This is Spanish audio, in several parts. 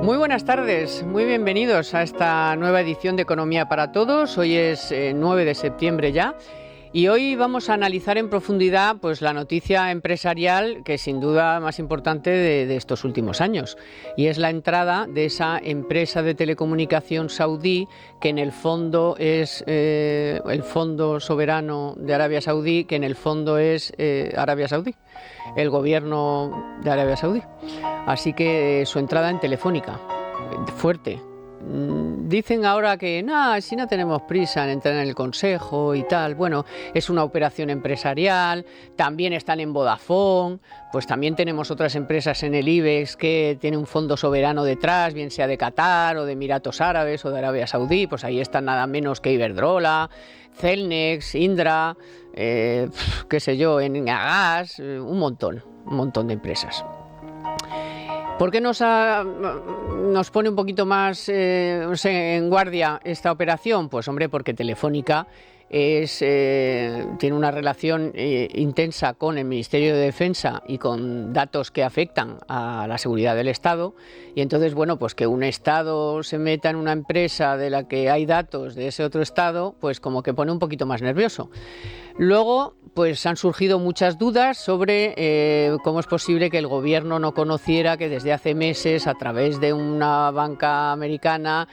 Muy buenas tardes, muy bienvenidos a esta nueva edición de Economía para Todos. Hoy es 9 de septiembre ya y hoy vamos a analizar en profundidad pues, la noticia empresarial que sin duda más importante de estos últimos años, y es la entrada de esa empresa de telecomunicación saudí que en el fondo es el Fondo Soberano de Arabia Saudí, que en el fondo es Arabia Saudí, el gobierno de Arabia Saudí. Así que su entrada en Telefónica, fuerte. Dicen ahora que si no tenemos prisa en entrar en el Consejo y tal. Bueno, es una operación empresarial, también están en Vodafone, pues también tenemos otras empresas en el IBEX que tienen un fondo soberano detrás, bien sea de Qatar o de Emiratos Árabes o de Arabia Saudí, pues ahí están nada menos que Iberdrola, Celnex, Indra, qué sé yo, Enagás, un montón de empresas. ¿Por qué nos pone un poquito más en guardia esta operación? Pues hombre, porque Telefónica tiene una relación intensa con el Ministerio de Defensa y con datos que afectan a la seguridad del Estado, y entonces, bueno, pues que un Estado se meta en una empresa de la que hay datos de ese otro Estado, pues como que pone un poquito más nervioso. Luego, pues han surgido muchas dudas sobre cómo es posible que el gobierno no conociera que desde hace meses, a través de una banca americana,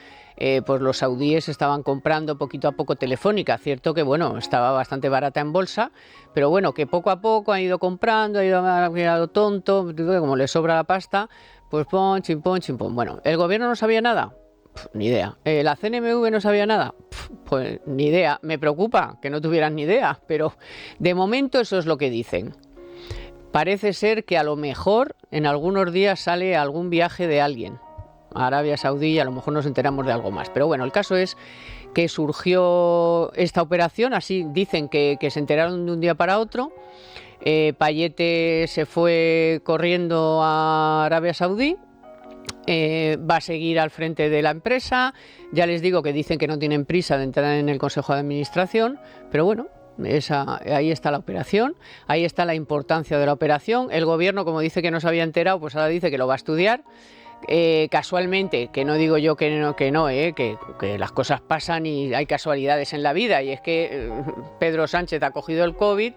pues los saudíes estaban comprando poquito a poco Telefónica. Cierto que, bueno, estaba bastante barata en bolsa, pero bueno, que poco a poco han ido comprando, ha ido tonto, como le sobra la pasta, pues pon, chimpón. Bueno, ¿el gobierno no sabía nada? Ni idea. ¿La CNMV no sabía nada? Pues ni idea. Me preocupa que no tuvieran ni idea, pero de momento eso es lo que dicen. Parece ser que a lo mejor en algunos días sale algún viaje de alguien a Arabia Saudí y a lo mejor nos enteramos de algo más. Pero bueno, el caso es que surgió esta operación, así dicen que se enteraron de un día para otro. Payete se fue corriendo a Arabia Saudí. Va a seguir al frente de la empresa. Ya les digo que dicen que no tienen prisa de entrar en el Consejo de Administración, pero bueno, ahí está la operación, ahí está la importancia de la operación. El gobierno, como dice que no se había enterado, pues ahora dice que lo va a estudiar. Casualmente, que no digo yo que las cosas pasan y hay casualidades en la vida, y es que Pedro Sánchez ha cogido el COVID,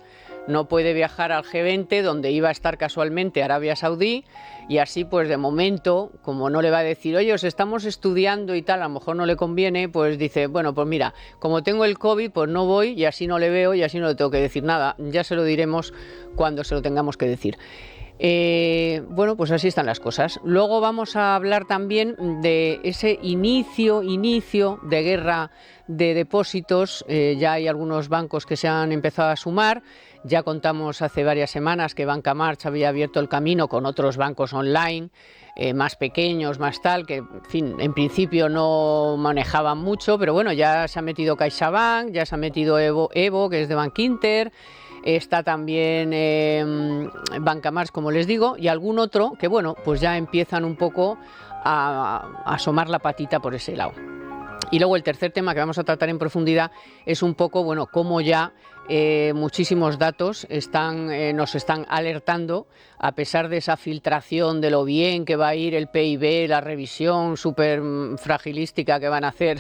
no puede viajar al G20, donde iba a estar casualmente Arabia Saudí, y así pues de momento, como no le va a decir, oye, os estamos estudiando y tal, a lo mejor no le conviene, pues dice, bueno, pues mira, como tengo el COVID, pues no voy y así no le veo y así no le tengo que decir nada, ya se lo diremos cuando se lo tengamos que decir. Bueno, pues así están las cosas. Luego vamos a hablar también de ese inicio de guerra de depósitos. Ya hay algunos bancos que se han empezado a sumar. Ya contamos hace varias semanas que Banca March había abierto el camino con otros bancos online más pequeños, más tal, que en fin, en principio no manejaban mucho, pero bueno, ya se ha metido CaixaBank, ya se ha metido Evo, que es de Bankinter. Está también Banca March, como les digo, y algún otro que, bueno, pues ya empiezan un poco a asomar la patita por ese lado. Y luego el tercer tema que vamos a tratar en profundidad es un poco, bueno, cómo ya muchísimos datos nos están alertando, a pesar de esa filtración de lo bien que va a ir el PIB, la revisión súper fragilística que van a hacer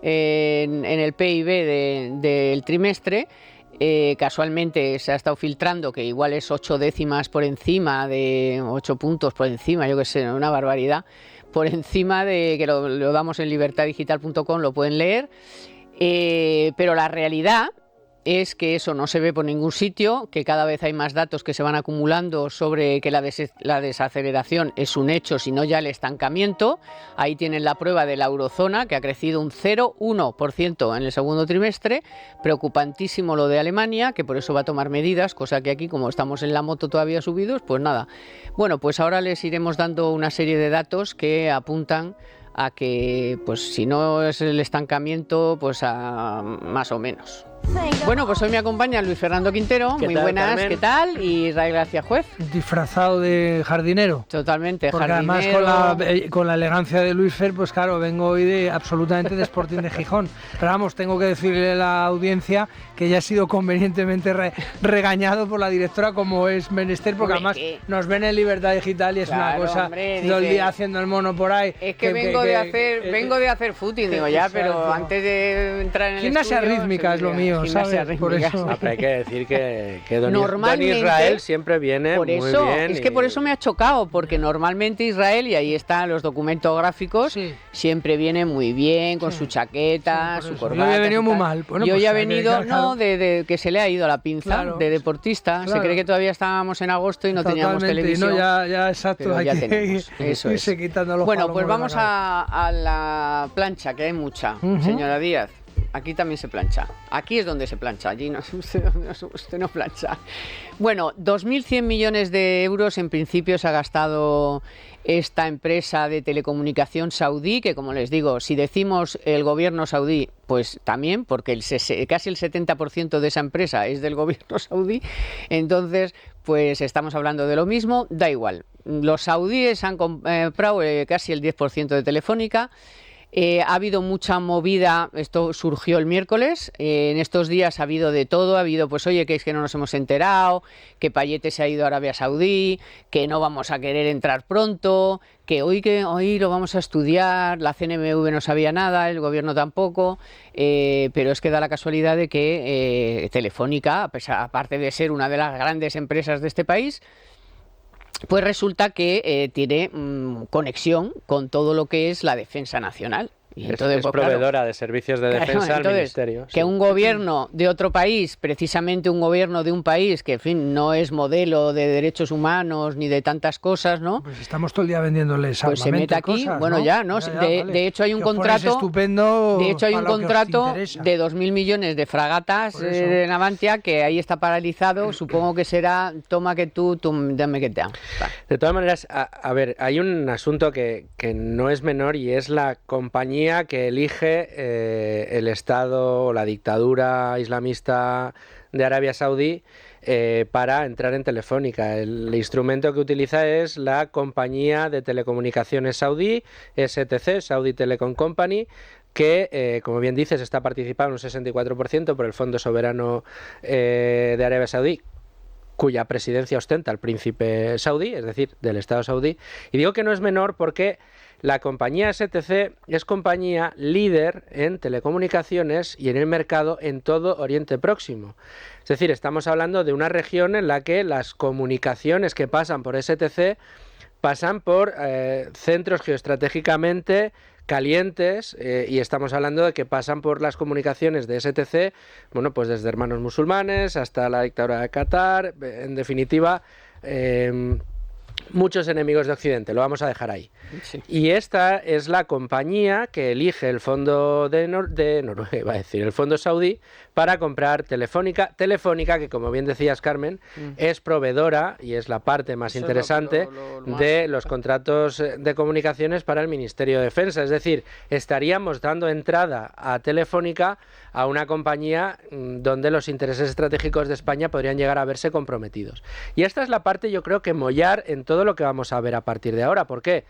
en el PIB del trimestre. Casualmente se ha estado filtrando que igual es 8 décimas por encima, de 8 puntos por encima, yo que sé, una barbaridad, por encima de que lo damos en libertaddigital.com, lo pueden leer, pero la realidad es que eso no se ve por ningún sitio, que cada vez hay más datos que se van acumulando sobre que la desaceleración es un hecho, sino ya el estancamiento. Ahí tienen la prueba de la eurozona, que ha crecido un 0,1% en el segundo trimestre. Preocupantísimo lo de Alemania, que por eso va a tomar medidas, cosa que aquí, como estamos en la moto todavía subidos, pues nada. Bueno, pues ahora les iremos dando una serie de datos que apuntan a que, pues si no es el estancamiento, pues a más o menos. Bueno, pues hoy me acompaña Luis Fernando Quintero. Muy buenas, Carmen? ¿Qué tal? Y Israel García Juez. Disfrazado de jardinero. Totalmente, porque jardinero. Además con la elegancia de Luis Fer, pues claro, vengo hoy absolutamente de Sporting de Gijón. Pero vamos, tengo que decirle a la audiencia que ya he sido convenientemente regañado por la directora como es menester, porque además nos ven en Libertad Digital y es una cosa, todo el día haciendo el mono por ahí. Es que vengo de hacer footing, digo ya, pero antes de entrar en el gimnasia estudio... rítmica es lo mío, ¿sabes? Por eso. Hay que decir que don Israel siempre viene por eso, muy bien. Es que por eso me ha chocado, porque normalmente Israel, y ahí están los documentos gráficos, siempre viene muy bien, con su chaqueta, su corbata. Yo he venido muy mal. Bueno, yo ya he venido, de que se le ha ido la pinza, de deportista. Se cree que todavía estábamos en agosto y no teníamos televisión. No, ya exacto, hay ya que tenemos. Eso es. Quitando los bueno, pues vamos a la plancha, que hay mucha, señora Díaz. Aquí también se plancha. Aquí es donde se plancha. Allí no, usted no plancha. Bueno, 2.100 millones de euros en principio se ha gastado esta empresa de telecomunicación saudí, que como les digo, si decimos el gobierno saudí, pues también, porque casi el 70% de esa empresa es del gobierno saudí. Entonces, pues estamos hablando de lo mismo. Da igual. Los saudíes han comprado casi el 10% de Telefónica. Ha habido mucha movida, esto surgió el miércoles, en estos días ha habido de todo, ha habido pues oye, que es que no nos hemos enterado, que Payete se ha ido a Arabia Saudí, que no vamos a querer entrar pronto, que hoy lo vamos a estudiar, la CNMV no sabía nada, el gobierno tampoco, pero es que da la casualidad de que Telefónica, aparte de ser una de las grandes empresas de este país, pues resulta que tiene conexión con todo lo que es la defensa nacional. Y entonces, es proveedora de servicios de defensa al ministerio. Que un gobierno de otro país, precisamente un gobierno de un país que, en fin, no es modelo de derechos humanos ni de tantas cosas, ¿no? Pues estamos todo el día vendiéndoles pues se mete aquí, cosas, bueno, ¿no? ya, ¿no? De hecho hay un contrato, estupendo, de hecho hay un contrato de 2.000 millones de fragatas de Navantia que ahí está paralizado. Supongo que será toma que tú dame que te. De todas maneras, a ver, hay un asunto que no es menor y es la compañía que elige el Estado o la dictadura islamista de Arabia Saudí para entrar en Telefónica. El instrumento que utiliza es la compañía de telecomunicaciones saudí, STC, Saudi Telecom Company, que, como bien dices, está participando un 64% por el Fondo Soberano de Arabia Saudí, cuya presidencia ostenta el príncipe saudí, es decir, del Estado saudí. Y digo que no es menor porque la compañía STC es compañía líder en telecomunicaciones y en el mercado en todo Oriente Próximo. Es decir, estamos hablando de una región en la que las comunicaciones que pasan por STC pasan por centros geoestratégicamente calientes y estamos hablando de que pasan por las comunicaciones de STC, bueno, pues desde hermanos musulmanes hasta la dictadura de Qatar, en definitiva, muchos enemigos de Occidente, lo vamos a dejar ahí. Sí. Y esta es la compañía que elige el fondo de Noruega, iba a decir, el fondo saudí, para comprar Telefónica, que como bien decías, Carmen, es proveedora y es la parte más interesante de los contratos de comunicaciones para el Ministerio de Defensa. Es decir, estaríamos dando entrada a Telefónica a una compañía donde los intereses estratégicos de España podrían llegar a verse comprometidos. Y esta es la parte, yo creo, que mollar en todo lo que vamos a ver a partir de ahora. ¿Por qué?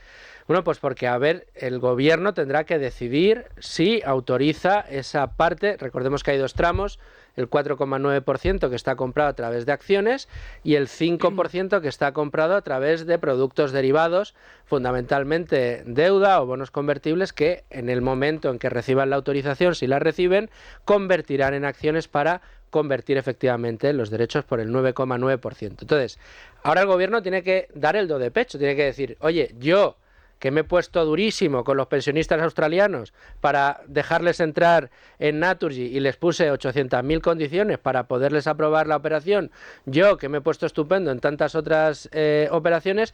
Bueno, pues porque, a ver, el gobierno tendrá que decidir si autoriza esa parte. Recordemos que hay dos tramos, el 4,9% que está comprado a través de acciones y el 5% que está comprado a través de productos derivados, fundamentalmente deuda o bonos convertibles que en el momento en que reciban la autorización, si la reciben, convertirán en acciones para convertir efectivamente los derechos por el 9,9%. Entonces, ahora el gobierno tiene que dar el do de pecho, tiene que decir, oye, yo que me he puesto durísimo con los pensionistas australianos para dejarles entrar en Naturgy y les puse 800.000 condiciones para poderles aprobar la operación, yo que me he puesto estupendo en tantas otras operaciones,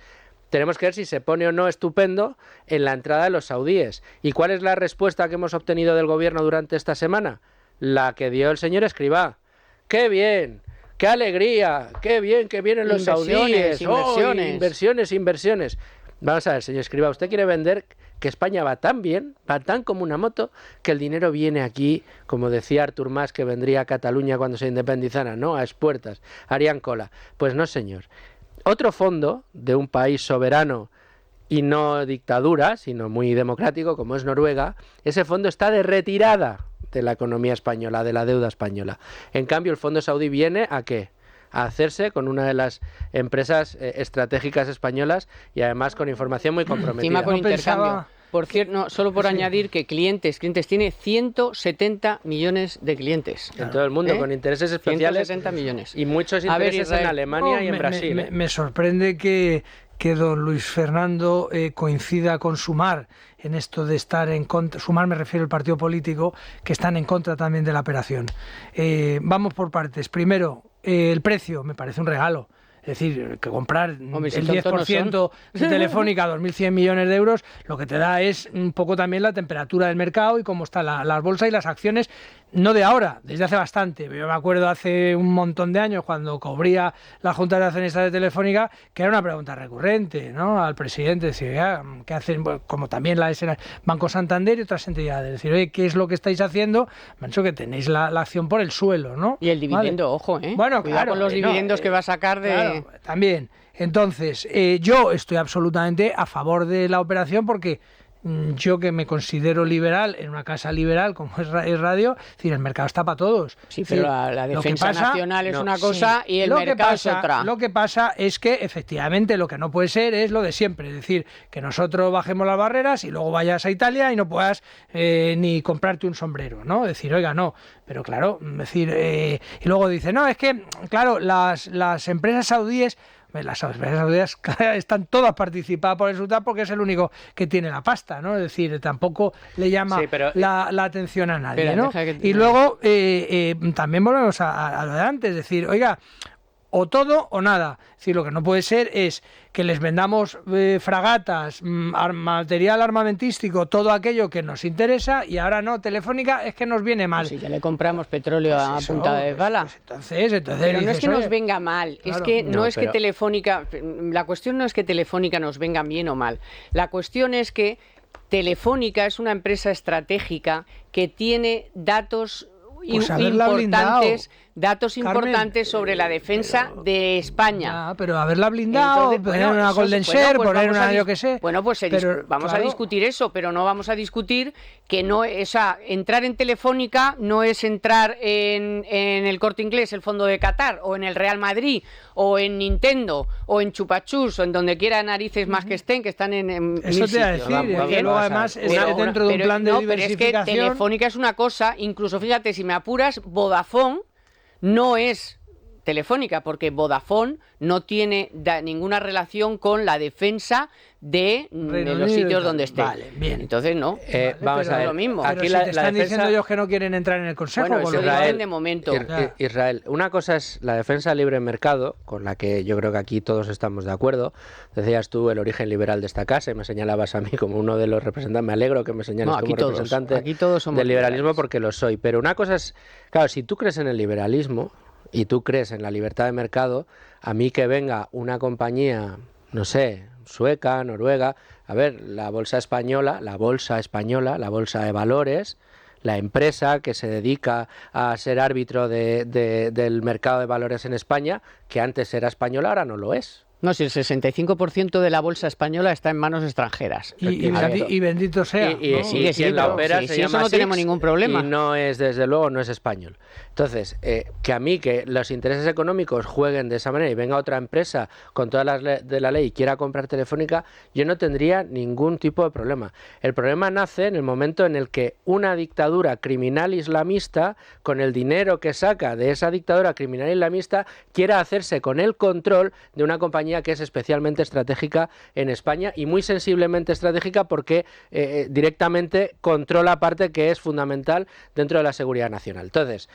tenemos que ver si se pone o no estupendo en la entrada de los saudíes. ¿Y cuál es la respuesta que hemos obtenido del gobierno durante esta semana? La que dio el señor Escrivá. ¡Qué bien! ¡Qué alegría! ¡Qué bien que vienen los saudíes! Inversiones. ¡Oh, inversiones! Vamos a ver, señor Escrivá, usted quiere vender que España va tan bien, va tan como una moto, que el dinero viene aquí, como decía Artur Mas, que vendría a Cataluña cuando se independizara, ¿no? A expuertas, harían cola. Pues no, señor. Otro fondo de un país soberano y no dictadura, sino muy democrático, como es Noruega, ese fondo está de retirada de la economía española, de la deuda española. En cambio, el fondo saudí viene ¿a qué? A hacerse con una de las empresas estratégicas españolas y además con información muy comprometida. Encima con intercambio. Por cierto, no, solo por añadir que clientes, tiene 170 millones de clientes. En todo el mundo, con intereses especiales 170 millones. Y muchos intereses en Alemania y en Brasil. Me sorprende que don Luis Fernando coincida con Sumar en esto de estar en contra. Sumar me refiero al partido político, que están en contra también de la operación. Vamos por partes. Primero, el precio me parece un regalo. Es decir, que comprar el 10% de Telefónica a 2.100 millones de euros, lo que te da es un poco también la temperatura del mercado y cómo están las bolsas y las acciones, no de ahora, desde hace bastante. Yo me acuerdo hace un montón de años, cuando cubría la Junta de Accionistas de Telefónica, que era una pregunta recurrente, ¿no? Al presidente, decir, ¿qué hacen? Bueno, como también la Banco Santander y otras entidades, decir, oye, ¿qué es lo que estáis haciendo? Me han dicho que tenéis la acción por el suelo, ¿no? Y el dividendo, ¿vale? Ojo, Bueno, cuidado claro, con los dividendos que va a sacar de... Claro, también. Entonces, yo estoy absolutamente a favor de la operación porque yo, que me considero liberal, en una casa liberal como es Radio, es decir, el mercado está para todos. Sí, pero la defensa nacional es una cosa y el mercado es otra. Lo que pasa es que, efectivamente, lo que no puede ser es lo de siempre. Es decir, que nosotros bajemos las barreras y luego vayas a Italia y no puedas ni comprarte un sombrero, ¿no? Decir, oiga, no. Pero claro, decir, y luego dice, no, es que, claro, las empresas saudíes... Las empresas saudíes están todas participadas por el sultán porque es el único que tiene la pasta, ¿no? Es decir, tampoco le llama la atención a nadie, ¿no? Y luego también volvemos a lo de antes, es decir, oiga, o todo o nada. Es decir, lo que no puede ser es que les vendamos fragatas, material armamentístico, todo aquello que nos interesa, y ahora no, Telefónica es que nos viene mal. Pues si ya le compramos petróleo a punta de bala. Entonces pero no es que nos venga mal, claro, es que no es que Telefónica, la cuestión no es que Telefónica nos venga bien o mal, la cuestión es que Telefónica es una empresa estratégica que tiene datos importantes sobre la defensa de España. Pero haberla blindado, poner una Golden Share, poner una yo que sé. Bueno, pues vamos a discutir eso, pero no vamos a discutir que no entrar en Telefónica no es entrar en el Corte Inglés, el Fondo de Qatar, o en el Real Madrid, o en Nintendo, o en Chupachus, o en donde quiera narices más que están en eso te iba a decir, que luego además dentro de un plan de diversificación. Pero es que Telefónica es una cosa, incluso fíjate, si me apuras, Vodafone no es Telefónica, porque Vodafone no tiene ninguna relación con la defensa de los sitios donde esté. Vale, bien. Entonces, no. Vamos a ver. Lo mismo. Aquí pero si te están diciendo ellos que no quieren entrar en el Consejo. Bueno, eso dicen de momento. Israel, una cosa es la defensa del libre mercado, con la que yo creo que aquí todos estamos de acuerdo. Decías tú el origen liberal de esta casa y me señalabas a mí como uno de los representantes. Me alegro que me señales como representante del liberalismo, porque lo soy. Pero una cosa es, claro, si tú crees en el liberalismo y tú crees en la libertad de mercado, a mí que venga una compañía, no sé, sueca, noruega, a ver, la bolsa española, la bolsa de valores, la empresa que se dedica a ser árbitro del mercado de valores en España, que antes era española, ahora no lo es. No, si el 65% de la bolsa española está en manos extranjeras. Y bendito sea. Y quien la opera se llama eso no tenemos ningún problema. Y no es, desde luego, no es español. Entonces, que a mí que los intereses económicos jueguen de esa manera y venga otra empresa con todas las de la ley y quiera comprar Telefónica, yo no tendría ningún tipo de problema. El problema nace en el momento en el que una dictadura criminal islamista, con el dinero que saca de esa dictadura criminal islamista, quiera hacerse con el control de una compañía que es especialmente estratégica en España y muy sensiblemente estratégica porque directamente controla parte que es fundamental dentro de la seguridad nacional. Entonces,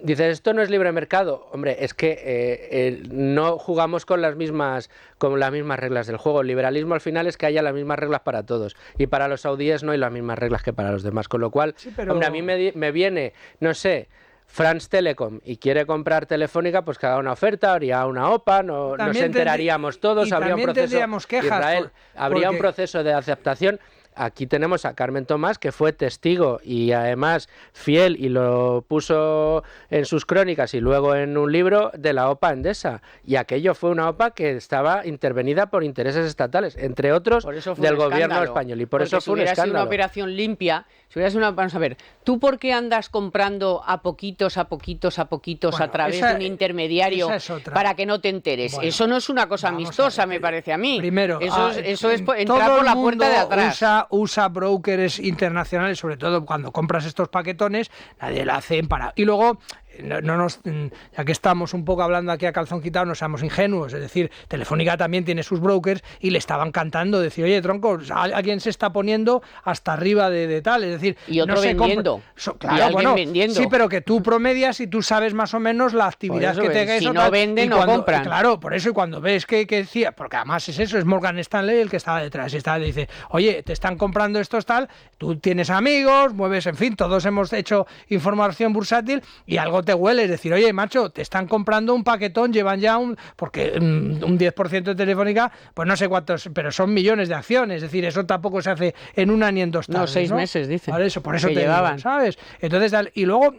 dices, ¿esto no es libre mercado? Hombre, es que no jugamos con las mismas reglas del juego. El liberalismo al final es que haya las mismas reglas para todos y para los saudíes no hay las mismas reglas que para los demás, con lo cual, hombre, a mí me viene, no sé, France Telecom y quiere comprar Telefónica, pues que haga una oferta, habría una OPA, nos enteraríamos todos, habría un proceso. Quejas Israel, habría un proceso de aceptación. Aquí tenemos a Carmen Tomás, que fue testigo y además fiel, y lo puso en sus crónicas y luego en un libro, de la OPA Endesa. Y aquello fue una OPA que estaba intervenida por intereses estatales, entre otros del gobierno español. Y por eso fue un escándalo. Si hubiera sido una operación limpia, si hubiera sido vamos a ver, ¿tú por qué andas comprando a poquitos, bueno, a través de un intermediario para que no te enteres? Bueno, eso no es una cosa amistosa, me parece a mí. Primero, eso es entrar por la puerta de atrás. Usa brokers internacionales, sobre todo cuando compras estos paquetones, nadie lo hace para... Y luego, ya que estamos un poco hablando aquí a calzón quitado, no seamos ingenuos, es decir, Telefónica también tiene sus brokers y le estaban cantando, decir, oye, tronco, alguien se está poniendo hasta arriba de tal, es decir... Y otro vendiendo. Claro, bueno, vendiendo. Sí, pero que tú promedias y tú sabes más o menos la actividad que tenga eso. Si no venden, no compran. Claro, por eso, y cuando ves que decía, porque además es eso, es Morgan Stanley el que estaba detrás, y dice, oye, te están comprando estos tal, tú tienes amigos, mueves, en fin, todos hemos hecho información bursátil y algo te huele, es decir, oye, macho, te están comprando un paquetón, llevan ya porque un 10% de Telefónica, pues no sé cuántos, pero son millones de acciones, es decir, eso tampoco se hace en una ni en 2 tardes. No, 6 meses, dicen. Por eso te llevaban, ¿sabes? Entonces, y luego,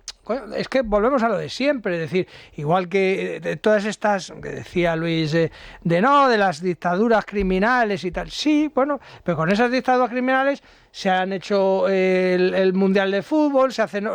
es que volvemos a lo de siempre, es decir, igual que de todas estas, que decía Luis, de las dictaduras criminales y tal, sí, bueno, pero con esas dictaduras criminales se han hecho el Mundial de Fútbol, se hacen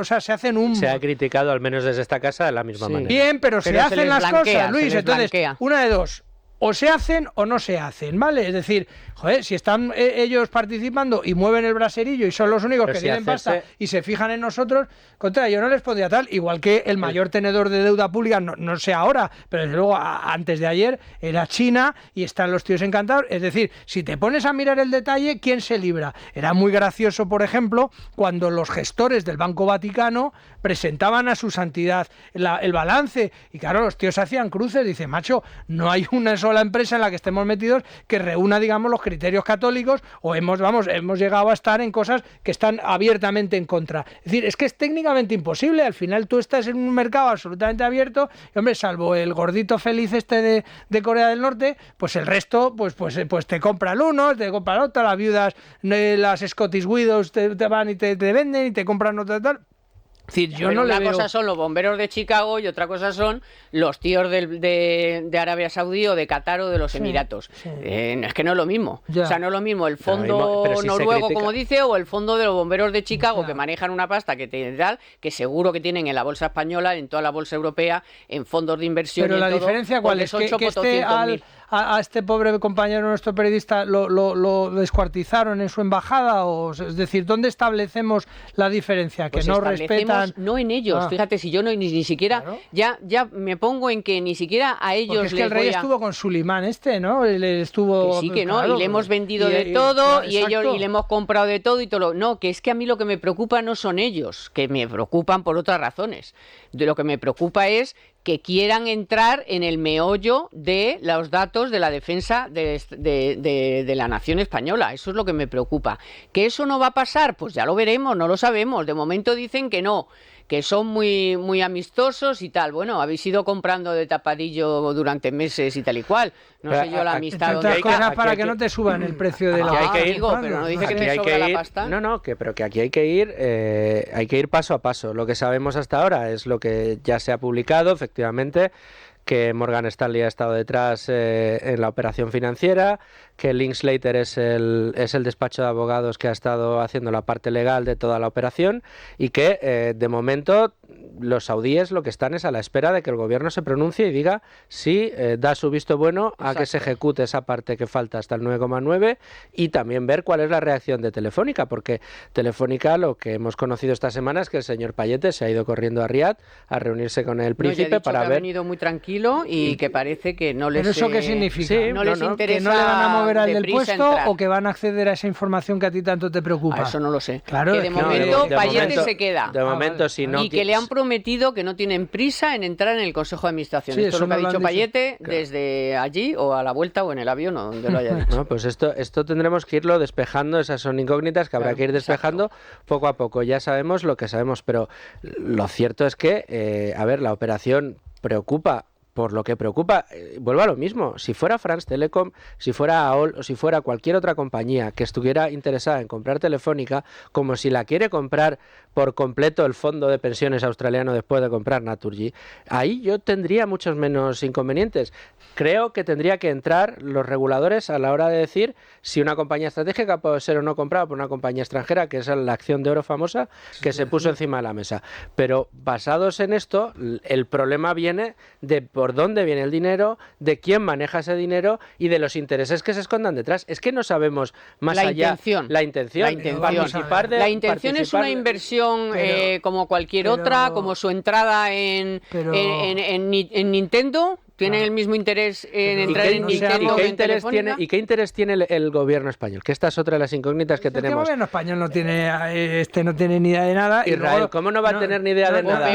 un... Se ha criticado, al menos desde esta casa, de la misma manera. Bien, pero se hacen las cosas, Luis, entonces, una de dos. O se hacen o no se hacen, ¿vale? Es decir, joder, si están ellos participando y mueven el braserillo y son los únicos que tienen pasta y se fijan en nosotros, contra yo no les pondría tal, igual que el mayor tenedor de deuda pública, no sé ahora, pero desde luego antes de ayer era China y están los tíos encantados. Es decir, si te pones a mirar el detalle, ¿quién se libra? Era muy gracioso, por ejemplo, cuando los gestores del Banco Vaticano presentaban a su santidad el balance y claro, los tíos hacían cruces, dice, macho, no hay una sola empresa en la que estemos metidos que reúna, digamos, los criterios católicos, o hemos llegado a estar en cosas que están abiertamente en contra. Es decir, es que es técnicamente imposible. Al final tú estás en un mercado absolutamente abierto y, hombre, salvo el gordito feliz de Corea del Norte, pues el resto pues te compra el uno, te compra el otro, las viudas, las Scottish Widows te van y te venden y te compran otro tal. Es decir, yo no una le veo... cosa son los bomberos de Chicago y otra cosa son los tíos de Arabia Saudí o de Qatar o de los Emiratos. Sí. Es que no es lo mismo. Ya. O sea, no es lo mismo el fondo noruego, como dice, o el fondo de los bomberos de Chicago, que manejan una pasta que seguro que tienen en la bolsa española, en toda la bolsa europea, en fondos de inversión. Pero y la todo, diferencia, ¿cuál es? Que a este pobre compañero nuestro periodista lo descuartizaron en su embajada, o es decir, ¿dónde establecemos la diferencia? Que no respetan... No en ellos, fíjate, si yo ni siquiera, claro. ya me pongo en que ni siquiera a ellos les voy a... Es que el rey estuvo con Sulimán ¿no? Él estuvo... Que sí, que no, claro, y le hemos vendido de todo, y le hemos comprado de todo y todo. No, que es que a mí lo que me preocupa no son ellos, que me preocupan por otras razones. Lo que me preocupa es que quieran entrar en el meollo de los datos de la defensa de la nación española. Eso es lo que me preocupa. ¿Que eso no va a pasar? Pues ya lo veremos, no lo sabemos. De momento dicen que no, que son muy, muy amistosos y tal. Bueno, habéis ido comprando de tapadillo durante meses y tal y cual. No sé yo la amistad donde hay cosas para que no te suban el precio de la... pero no dice que te sobra la pasta. No, pero que aquí hay que ir paso a paso. Lo que sabemos hasta ahora es lo que ya se ha publicado, efectivamente, que Morgan Stanley ha estado detrás en la operación financiera, que Linklater es el despacho de abogados que ha estado haciendo la parte legal de toda la operación y que de momento los saudíes lo que están es a la espera de que el gobierno se pronuncie y diga si da su visto bueno a que se ejecute esa parte que falta hasta el 9,9 y también ver cuál es la reacción de Telefónica, porque Telefónica, lo que hemos conocido esta semana es que el señor Payete se ha ido corriendo a Riad a reunirse con el príncipe para ver... ha venido muy tranquilo y que parece que no les... ¿Pero eso qué significa? Sí, no les interesa, ¿que no le van a mover al del puesto entrar, o que van a acceder a esa información que a ti tanto te preocupa? Eso no lo sé. Claro, que de momento Payete se queda. De momento, si no... Y que le han prometido prometido que no tienen prisa en entrar en el Consejo de Administración. Sí, esto es eso lo que ha me lo dicho han dicho. Payete desde allí o a la vuelta o en el avión o donde lo haya dicho. No, pues esto tendremos que irlo despejando, esas son incógnitas que habrá Claro, que ir despejando poco a poco. Ya sabemos lo que sabemos, pero lo cierto es que, a ver, la operación preocupa. Por lo que preocupa, vuelvo a lo mismo, si fuera France Telecom, si fuera AOL o si fuera cualquier otra compañía que estuviera interesada en comprar Telefónica, como si la quiere comprar por completo el fondo de pensiones australiano después de comprar Naturgy, ahí yo tendría muchos menos inconvenientes. Creo que tendría que entrar los reguladores a la hora de decir si una compañía estratégica puede ser o no comprada por una compañía extranjera, que es la acción de oro famosa que se puso encima de la mesa. Pero basados en esto, el problema viene de por dónde viene el dinero, de quién maneja ese dinero y de los intereses que se escondan detrás. Es que no sabemos más allá la intención. Participar de, la intención es una inversión como cualquier otra, como su entrada en Nintendo. ¿Tienen el mismo interés en entrar en Nintendo? ¿Y qué interés tiene el gobierno español? Que esta es otra de las incógnitas que tenemos. El gobierno español no tiene ni idea de nada. Israel, luego, ¿cómo no va a tener ni idea de nada?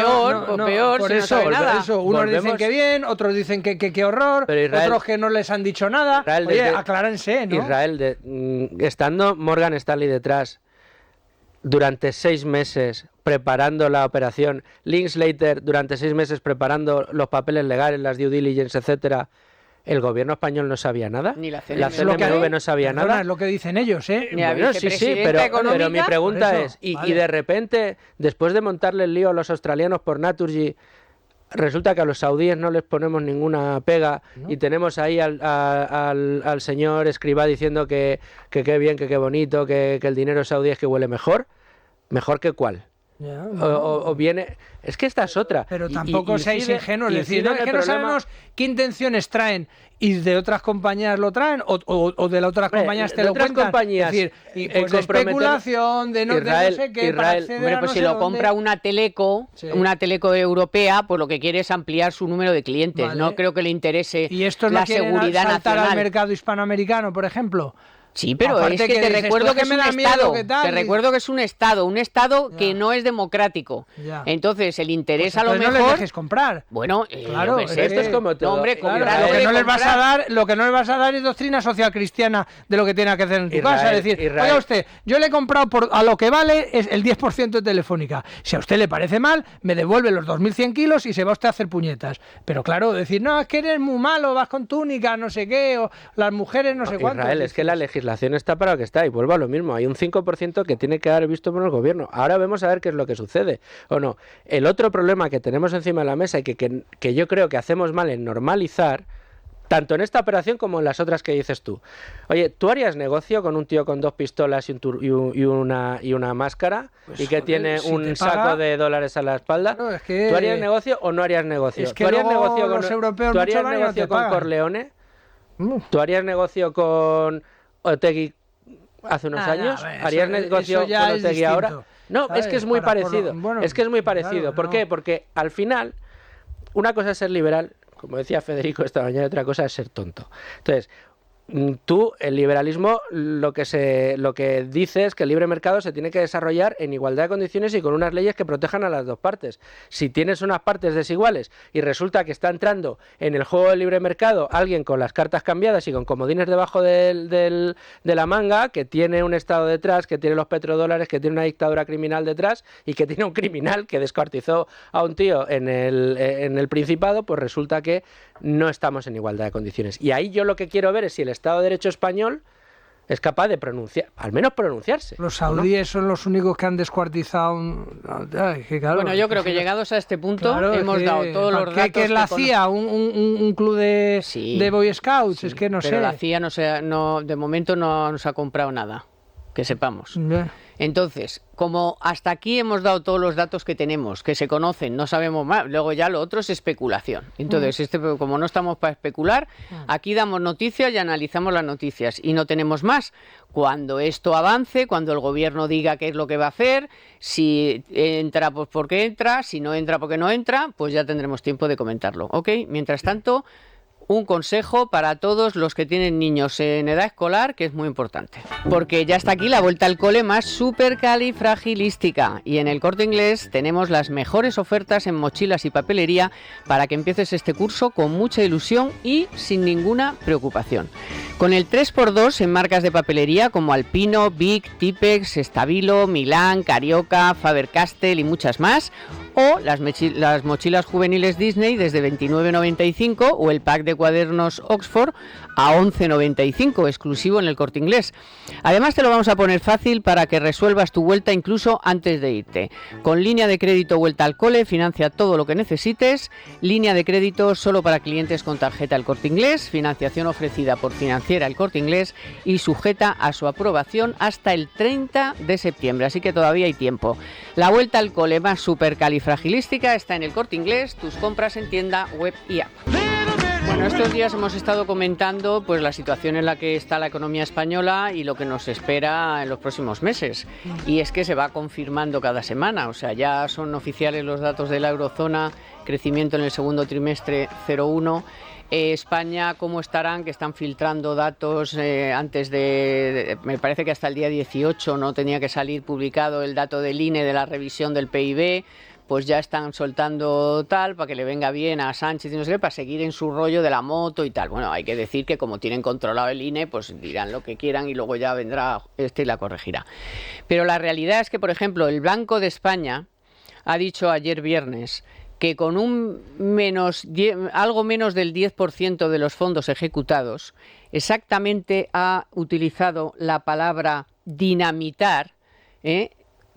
O peor, por si eso, no sabe nada. Unos dicen que bien, otros dicen que horror, otros que no les han dicho nada. Israel, Oye, aclárense, ¿no? Israel, estando Morgan Stanley detrás durante 6 meses preparando la operación, Linklater durante 6 meses preparando los papeles legales, las due diligence, etcétera, ¿el gobierno español no sabía nada? Ni la CNMV no sabía nada. Es lo que dicen ellos, ¿eh? Bueno, sí, pero mi pregunta es, y de repente, después de montarle el lío a los australianos por Naturgy, resulta que a los saudíes no les ponemos ninguna pega y tenemos ahí al señor Escribá diciendo que qué bien, que qué bonito, que el dinero saudí es que huele mejor. ¿Mejor que cuál? Ya, o viene... Es que esta es otra. Pero tampoco seáis ingenuos. Es decir, no, es que no sabemos qué intenciones traen y de otras compañías lo traen o de las otras compañías te lo cuentan. Compañías, es decir, y pues de especulación, de no sé qué, para acceder a pues no si sé lo dónde. compra una teleco europea, pues lo que quiere es ampliar su número de clientes. Vale. No creo que le interese ¿Y esto la no seguridad saltar nacional. al mercado hispanoamericano, por ejemplo? Sí, pero Aparte es que te dices, recuerdo que es me un da miedo, Estado. ¿qué tal? Te recuerdo que es un Estado Ya. que no es democrático. Ya. Entonces, el interés Pues a lo entonces mejor. no les dejes comprar. Bueno, Claro, yo qué sé, esto es como todo. No, hombre, Claro, comprar, Lo que no les vas a comprar. dar, lo que no les vas a dar es doctrina social cristiana de lo que tiene que hacer en tu casa. Es decir, oiga usted, yo le he comprado a lo que vale es el 10% de Telefónica. Si a usted le parece mal, me devuelve los 2.100 kilos y se va usted a hacer puñetas. Pero claro, decir, no, es que eres muy malo, vas con túnica, no sé qué, o las mujeres no sé cuánto. Israel, es que la legislación está para lo que está y vuelvo a lo mismo. Hay un 5% que tiene que dar visto por el gobierno. Ahora vemos a ver qué es lo que sucede o no. El otro problema que tenemos encima de la mesa y que yo creo que hacemos mal en normalizar, tanto en esta operación como en las otras que dices tú. Oye, ¿tú harías negocio con un tío con 2 pistolas y una máscara Pues, y que joder, tiene si un te saco paga... de dólares a la espalda? Claro, es que... ¿Tú harías negocio o no harías negocio? Es que ¿Tú harías luego negocio con los europeos ¿tú harías mucho daño negocio te con pagan. Corleone? ¿Tú harías negocio con Otegi hace unos años? ¿Harías negocio con Otegi ahora? No, ¿sabes? es que es muy parecido. Bueno, es que es muy parecido. claro, ¿Por qué? Porque al final, una cosa es ser liberal, como decía Federico esta mañana, otra cosa es ser tonto. Entonces, tú, el liberalismo, lo que dice es que el libre mercado se tiene que desarrollar en igualdad de condiciones y con unas leyes que protejan a las dos partes. Si tienes unas partes desiguales y resulta que está entrando en el juego del libre mercado alguien con las cartas cambiadas y con comodines debajo de la manga, que tiene un Estado detrás, que tiene los petrodólares, que tiene una dictadura criminal detrás y que tiene un criminal que descuartizó a un tío en el Principado, pues resulta que no estamos en igualdad de condiciones. Y ahí yo lo que quiero ver es si el Estado de Derecho español es capaz de pronunciar, al menos pronunciarse. Los saudíes son los únicos que han descuartizado. Bueno, yo creo que llegados a este punto hemos dado todos los datos. ¿Qué es la CIA? ¿Un club de Boy Scouts? Sí, es que no pero sé. la CIA de momento no nos ha comprado nada, que sepamos. Entonces, como hasta aquí hemos dado todos los datos que tenemos, que se conocen, no sabemos más, luego ya lo otro es especulación. Entonces, como no estamos para especular, aquí damos noticias y analizamos las noticias y no tenemos más. Cuando esto avance, cuando el gobierno diga qué es lo que va a hacer, si entra, pues porque entra, si no entra, porque no entra, pues ya tendremos tiempo de comentarlo. ¿Ok? Mientras tanto, un consejo para todos los que tienen niños en edad escolar, que es muy importante. Porque ya está aquí la vuelta al cole más supercalifragilística. Y en el Corte Inglés tenemos las mejores ofertas en mochilas y papelería para que empieces este curso con mucha ilusión y sin ninguna preocupación. Con el 3x2 en marcas de papelería como Alpino, Bic, Tipex, Stabilo, Milán, Carioca, Faber-Castell y muchas más, o las mochilas juveniles Disney desde 29,95 o el pack de cuadernos Oxford a 11,95, exclusivo en el Corte Inglés. Además te lo vamos a poner fácil para que resuelvas tu vuelta incluso antes de irte. Con línea de crédito Vuelta al Cole, financia todo lo que necesites. Línea de crédito solo para clientes con tarjeta El Corte Inglés, financiación ofrecida por Financiera El Corte Inglés y sujeta a su aprobación hasta el 30 de septiembre, así que todavía hay tiempo. La Vuelta al Cole más supercalifragilística está en El Corte Inglés, tus compras en tienda, web y app. Bueno, estos días hemos estado comentando pues la situación en la que está la economía española y lo que nos espera en los próximos meses. Y es que se va confirmando cada semana, o sea, ya son oficiales los datos de la eurozona, crecimiento en el segundo trimestre 0,1. España, ¿cómo estarán? Que están filtrando datos antes me parece que hasta el día 18 no tenía que salir publicado el dato del INE de la revisión del PIB. Pues ya están soltando tal para que le venga bien a Sánchez y no sé qué, para seguir en su rollo de la moto y tal. Bueno, hay que decir que como tienen controlado el INE, pues dirán lo que quieran y luego ya vendrá y la corregirá. Pero la realidad es que, por ejemplo, el Banco de España ha dicho ayer viernes que con algo menos del 10% de los fondos ejecutados, exactamente ha utilizado la palabra dinamitar,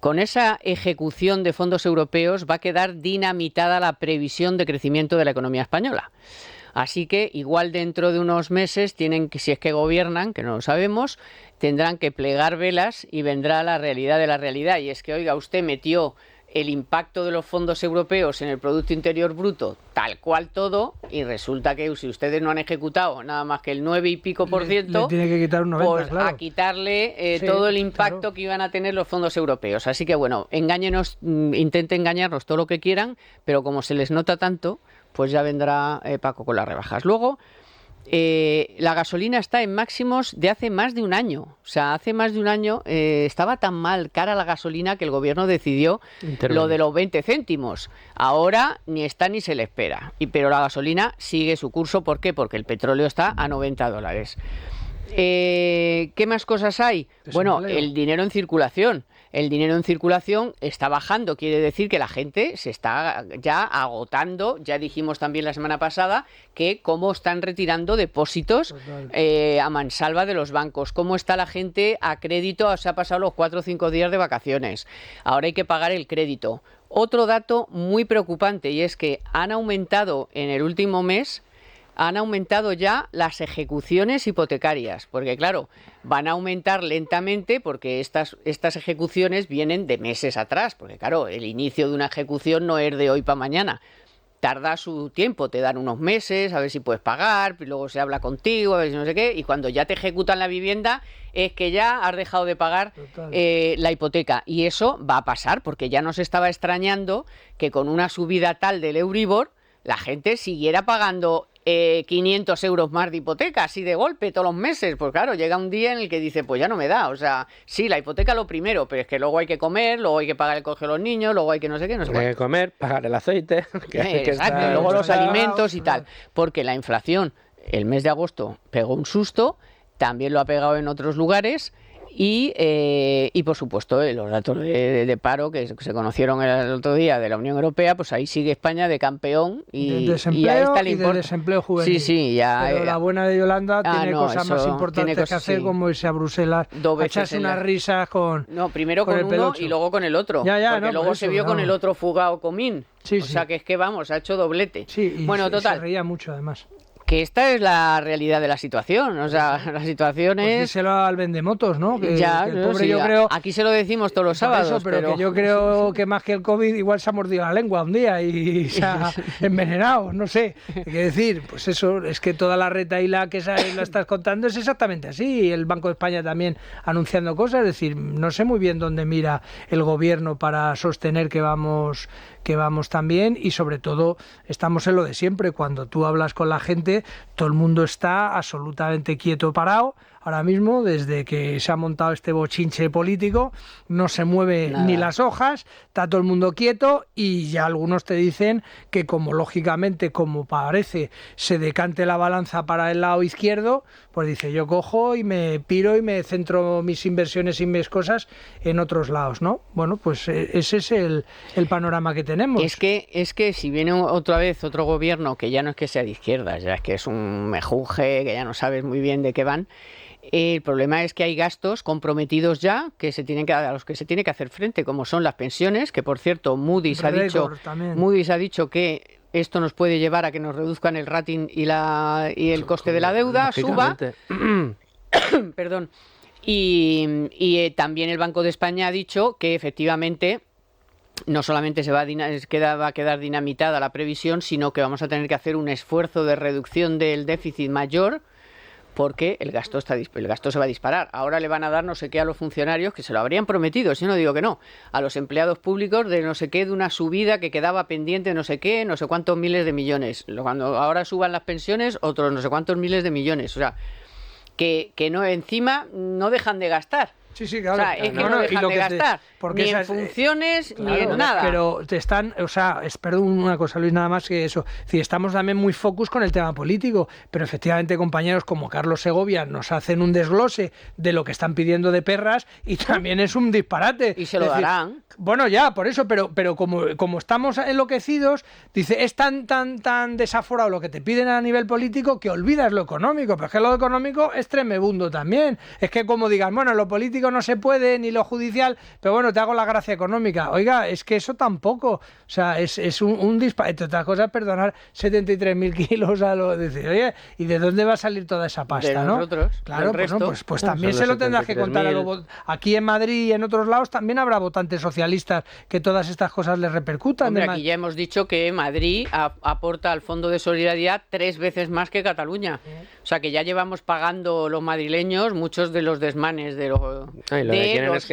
con esa ejecución de fondos europeos va a quedar dinamitada la previsión de crecimiento de la economía española. Así que igual dentro de unos meses tienen que, si es que gobiernan, que no lo sabemos, tendrán que plegar velas y vendrá la realidad de la realidad. Y es que, oiga, usted metió el impacto de los fondos europeos en el Producto Interior Bruto, tal cual todo, y resulta que si ustedes no han ejecutado nada más que el 9 y pico %, le tiene que quitar un 90, pues claro. a quitarle todo el impacto que iban a tener los fondos europeos. Así que bueno, intenten engañarnos todo lo que quieran, pero como se les nota tanto, pues ya vendrá Paco con las rebajas. Luego, la gasolina está en máximos de hace más de un año. O sea, hace más de un año estaba tan mal cara la gasolina que el gobierno decidió lo de los 20 céntimos. Ahora ni está ni se le espera. Pero la gasolina sigue su curso. ¿Por qué? Porque el petróleo está a $90. ¿Qué más cosas hay? Bueno, el dinero en circulación. El dinero en circulación está bajando, quiere decir que la gente se está ya agotando. Ya dijimos también la semana pasada que cómo están retirando depósitos a mansalva de los bancos, cómo está la gente a crédito, se ha pasado los 4 o 5 días de vacaciones, ahora hay que pagar el crédito. Otro dato muy preocupante y es que han aumentado en el último mes, han aumentado ya las ejecuciones hipotecarias, porque claro, van a aumentar lentamente porque estas ejecuciones vienen de meses atrás, porque claro, el inicio de una ejecución no es de hoy para mañana, tarda su tiempo, te dan unos meses a ver si puedes pagar, y luego se habla contigo, a ver si no sé qué, y cuando ya te ejecutan la vivienda es que ya has dejado de pagar la hipoteca, y eso va a pasar porque ya nos estaba extrañando que con una subida tal del Euribor la gente siguiera pagando 500 euros más de hipoteca, así de golpe, todos los meses. Pues claro, llega un día en el que dice, pues ya no me da. O sea, sí, la hipoteca lo primero, pero es que luego hay que comer, luego hay que pagar el colegio de los niños, luego hay que no sé qué, no sé qué. Hay que comer, pagar el aceite. Exacto, y luego los alimentos y tal. Porque la inflación, el mes de agosto pegó un susto, también lo ha pegado en otros lugares. Y por supuesto los datos de paro que se conocieron el otro día de la Unión Europea, pues ahí sigue España de campeón y desempleo a esta le y de desempleo juvenil. Sí, ya. Pero la buena de Yolanda tiene cosas más importantes que hacer, como irse a Bruselas, echarse unas risas con primero con uno y luego con el otro. Porque luego se vio con el otro fugado Comín. O sea que es que vamos, ha hecho doblete. Sí, y bueno, total. Se reía mucho además. Que esta es la realidad de la situación, o sea, la situación es... Pues díselo al vendemotos, ¿no? Que el pobre, sí, yo creo... Aquí se lo decimos todos los sábados, pero que yo creo que más que el COVID igual se ha mordido la lengua un día y se ha envenenado, no sé. Hay que decir, pues eso, es que toda la retahíla que la estás contando es exactamente así. Y el Banco de España también anunciando cosas, es decir, no sé muy bien dónde mira el gobierno para sostener que vamos tan bien y sobre todo estamos en lo de siempre. Cuando tú hablas con la gente que todo el mundo está absolutamente quieto, parado. Ahora mismo, desde que se ha montado este bochinche político, no se mueve ni las hojas, está todo el mundo quieto, y ya algunos te dicen que como lógicamente, como parece, se decante la balanza para el lado izquierdo, pues dice, yo cojo y me piro y me centro mis inversiones y mis cosas en otros lados, ¿no? Bueno, pues ese es el panorama que tenemos. Es que si viene otra vez otro gobierno que ya no es que sea de izquierdas, ya es que es un mejunje, que ya no sabes muy bien de qué van. El problema es que hay gastos comprometidos ya a los que se tiene que hacer frente, como son las pensiones, que por cierto Moody's ha dicho que esto nos puede llevar a que nos reduzcan el rating y el coste de la deuda suba. Perdón. Y también el Banco de España ha dicho que efectivamente no solamente va a quedar dinamitada la previsión, sino que vamos a tener que hacer un esfuerzo de reducción del déficit mayor, porque el gasto se va a disparar. Ahora le van a dar no sé qué a los funcionarios, que se lo habrían prometido, si no digo que no, a los empleados públicos de no sé qué, de una subida que quedaba pendiente, no sé qué, no sé cuántos miles de millones. Cuando ahora suban las pensiones, otros no sé cuántos miles de millones. O sea, que no, encima no dejan de gastar. Sí, claro. O sea, es que no dejan de gastar, ni en funciones, ni en nada. Pero te están, perdón una cosa, Luis, nada más que eso. Es decir, estamos también muy focus con el tema político, pero efectivamente compañeros como Carlos Segovia nos hacen un desglose de lo que están pidiendo de perras y también es un disparate. Y se lo darán. Bueno, ya, por eso, pero como estamos enloquecidos, dice, es tan desaforado lo que te piden a nivel político que olvidas lo económico, pero es que lo económico es tremebundo también. Es que como digan, bueno, lo político no se puede, ni lo judicial, pero bueno, te hago la gracia económica. Oiga, es que eso tampoco, o sea, es un disparate. Otras cosas, perdonar 73.000 kilos a lo decir, oye, ¿y de dónde va a salir toda esa pasta, de nosotros, no? Claro, pues también son se lo los tendrás que contar a aquí en Madrid y en otros lados también habrá votantes socialistas que todas estas cosas les repercutan. Hombre, aquí ya hemos dicho que Madrid aporta al Fondo de Solidaridad 3 veces más que Cataluña. O sea que ya llevamos pagando los madrileños muchos de los desmanes de los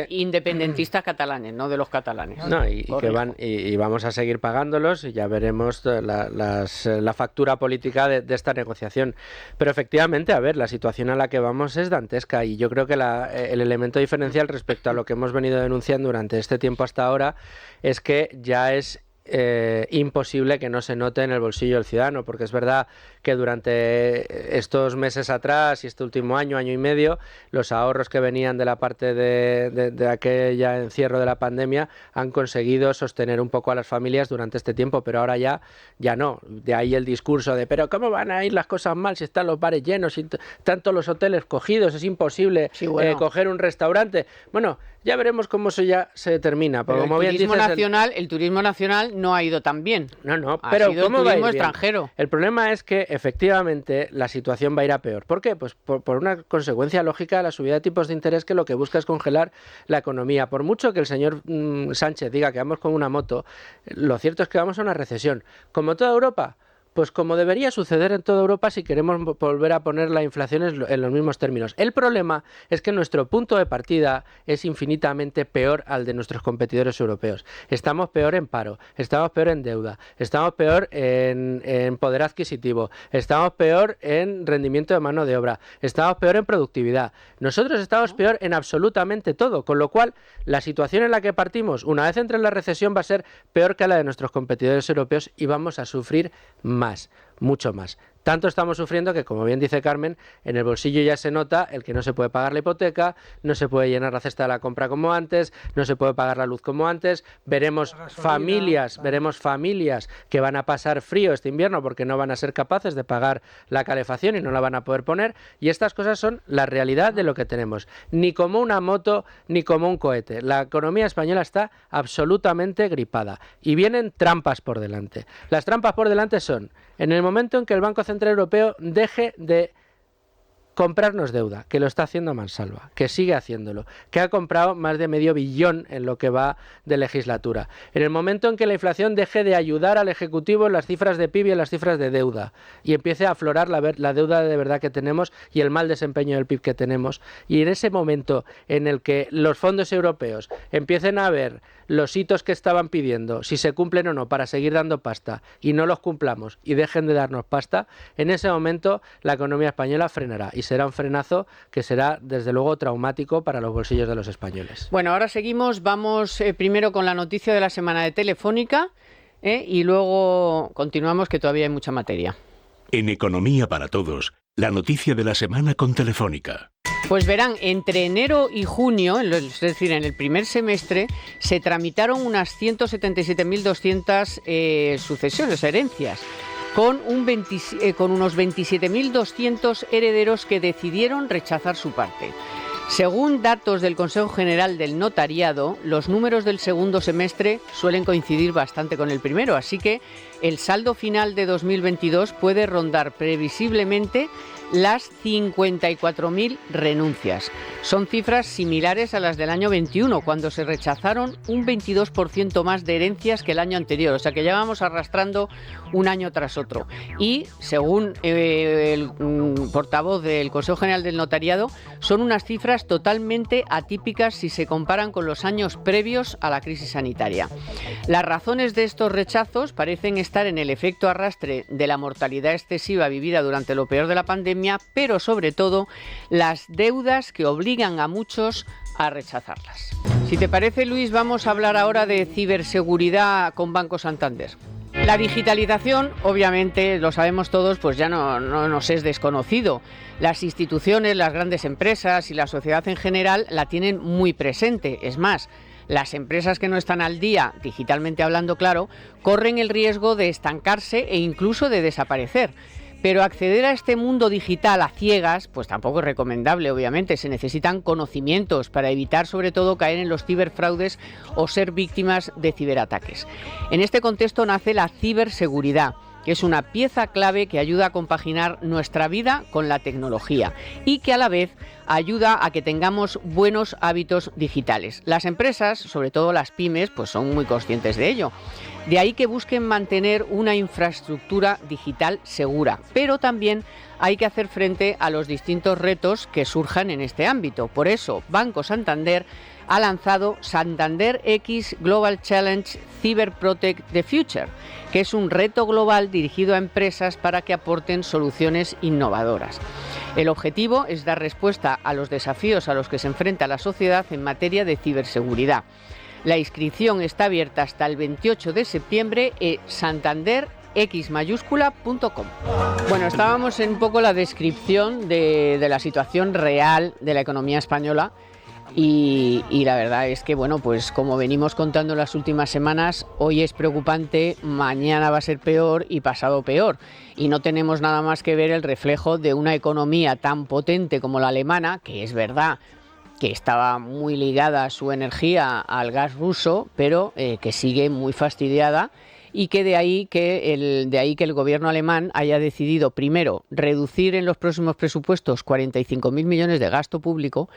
independentistas catalanes, no de los catalanes. No, y vamos a seguir pagándolos y ya veremos la factura política de esta negociación. Pero efectivamente, a ver, la situación a la que vamos es dantesca y yo creo que el elemento diferencial respecto a lo que hemos venido denunciando durante este tiempo hasta ahora es que ya es imposible que no se note en el bolsillo del ciudadano, porque es verdad que durante estos meses atrás y este último año y medio, los ahorros que venían de la parte de aquella encierro de la pandemia han conseguido sostener un poco a las familias durante este tiempo, pero ahora ya no. De ahí el discurso de, pero ¿cómo van a ir las cosas mal si están los bares llenos, si están todos los hoteles cogidos, es imposible coger un restaurante? Bueno, ya veremos cómo eso ya se termina. Pero el turismo nacional no ha ido tan bien. No, pero ¿cómo va a ir bien? Extranjero. El problema es que efectivamente la situación va a ir a peor. ¿Por qué? Pues por una consecuencia lógica de la subida de tipos de interés, que lo que busca es congelar la economía. Por mucho que el señor Sánchez diga que vamos con una moto, lo cierto es que vamos a una recesión. Como toda Europa, pues como debería suceder en toda Europa si queremos volver a poner la inflación en los mismos términos. El problema es que nuestro punto de partida es infinitamente peor al de nuestros competidores europeos. Estamos peor en paro, estamos peor en deuda, estamos peor en poder adquisitivo, estamos peor en rendimiento de mano de obra, estamos peor en productividad. Nosotros estamos peor en absolutamente todo, con lo cual la situación en la que partimos, una vez entre en la recesión, va a ser peor que la de nuestros competidores europeos y vamos a sufrir más, mucho más. Tanto estamos sufriendo que, como bien dice Carmen, en el bolsillo ya se nota el que no se puede pagar la hipoteca, no se puede llenar la cesta de la compra como antes, no se puede pagar la luz como antes. Veremos familias que van a pasar frío este invierno porque no van a ser capaces de pagar la calefacción y no la van a poder poner. Y estas cosas son la realidad de lo que tenemos. Ni como una moto, ni como un cohete. La economía española está absolutamente gripada. Y vienen trampas por delante. Las trampas por delante son, en el momento en que el Banco Central Europeo deje de comprarnos deuda, que lo está haciendo a mansalva, que sigue haciéndolo, que ha comprado más de $500 millones en lo que va de legislatura. En el momento en que la inflación deje de ayudar al Ejecutivo en las cifras de PIB y en las cifras de deuda, y empiece a aflorar la deuda de verdad que tenemos y el mal desempeño del PIB que tenemos, y en ese momento en el que los fondos europeos empiecen a ver los hitos que estaban pidiendo, si se cumplen o no, para seguir dando pasta, y no los cumplamos y dejen de darnos pasta, en ese momento la economía española frenará, y será un frenazo que será desde luego traumático para los bolsillos de los españoles. Bueno, ahora seguimos, vamos primero con la noticia de la semana de Telefónica y luego continuamos, que todavía hay mucha materia. En Economía para Todos, la noticia de la semana con Telefónica. Pues verán, entre enero y junio, es decir, en el primer semestre, se tramitaron unas 177.200 sucesiones, herencias, con unos 27.200 herederos que decidieron rechazar su parte. Según datos del Consejo General del Notariado, los números del segundo semestre suelen coincidir bastante con el primero, así que el saldo final de 2022 puede rondar previsiblemente las 54.000 renuncias. Son cifras similares a las del año 21, cuando se rechazaron un 22% más de herencias que el año anterior, o sea que ya vamos arrastrando un año tras otro. Y, según el portavoz del Consejo General del Notariado, son unas cifras totalmente atípicas si se comparan con los años previos a la crisis sanitaria. Las razones de estos rechazos parecen estar en el efecto arrastre de la mortalidad excesiva vivida durante lo peor de la pandemia, pero sobre todo las deudas que obligan a muchos a rechazarlas. Si te parece, Luis, vamos a hablar ahora de ciberseguridad con Banco Santander. La digitalización, obviamente, lo sabemos todos, pues ya no nos es desconocido. Las instituciones, las grandes empresas y la sociedad en general la tienen muy presente. Es más, las empresas que no están al día, digitalmente hablando, claro, corren el riesgo de estancarse e incluso de desaparecer. Pero acceder a este mundo digital a ciegas, pues tampoco es recomendable, obviamente. Se necesitan conocimientos para evitar, sobre todo, caer en los ciberfraudes o ser víctimas de ciberataques. En este contexto nace la ciberseguridad, que es una pieza clave que ayuda a compaginar nuestra vida con la tecnología y que a la vez ayuda a que tengamos buenos hábitos digitales. Las empresas, sobre todo las pymes, pues son muy conscientes de ello. De ahí que busquen mantener una infraestructura digital segura, pero también hay que hacer frente a los distintos retos que surjan en este ámbito. Por eso, Banco Santander ha lanzado Santander X Global Challenge Cyber Protect the Future, que es un reto global dirigido a empresas para que aporten soluciones innovadoras. El objetivo es dar respuesta a los desafíos a los que se enfrenta la sociedad en materia de ciberseguridad. La inscripción está abierta hasta el 28 de septiembre en santanderxmayúscula.com. Bueno, estábamos en un poco la descripción de la situación real de la economía española y la verdad es que, bueno, pues como venimos contando en las últimas semanas, hoy es preocupante, mañana va a ser peor y pasado peor. Y no tenemos nada más que ver el reflejo de una economía tan potente como la alemana, que es verdad que estaba muy ligada a su energía al gas ruso, pero que sigue muy fastidiada, y que de ahí que el gobierno alemán haya decidido primero reducir en los próximos presupuestos 45.000 millones de gasto público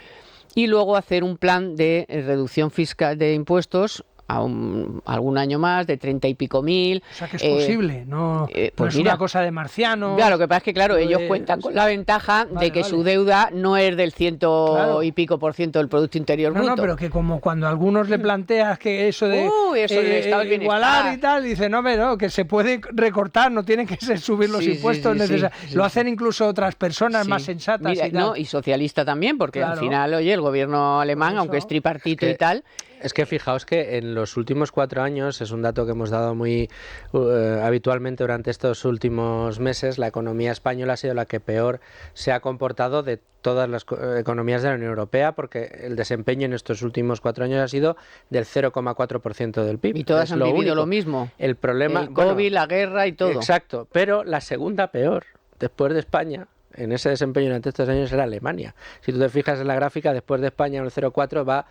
y luego hacer un plan de reducción fiscal de impuestos algún año más, de 30 y pico mil. O sea que es posible, no, pues no es una cosa de marciano. Claro, lo que pasa es que, claro, ellos cuentan con la ventaja de que su deuda no es del 100 y pico por ciento del Producto Interior Bruto. No, pero que como cuando a algunos le planteas que eso de igualar y tal, dice, no, que se puede recortar, no tienen que subir los impuestos necesarios. Lo hacen incluso otras personas más sensatas. Mira, y tal. Y socialista también, porque al final, oye, el gobierno alemán, aunque es tripartito y tal... Es que fijaos que en los últimos 4 años, es un dato que hemos dado muy habitualmente durante estos últimos meses, la economía española ha sido la que peor se ha comportado de todas las economías de la Unión Europea, porque el desempeño en estos últimos 4 años ha sido del 0,4% del PIB. Y todas han vivido lo mismo. El problema, el COVID, la guerra y todo. Exacto, pero la segunda peor, después de España, en ese desempeño durante estos años era Alemania. Si tú te fijas en la gráfica, después de España con el 0,4 va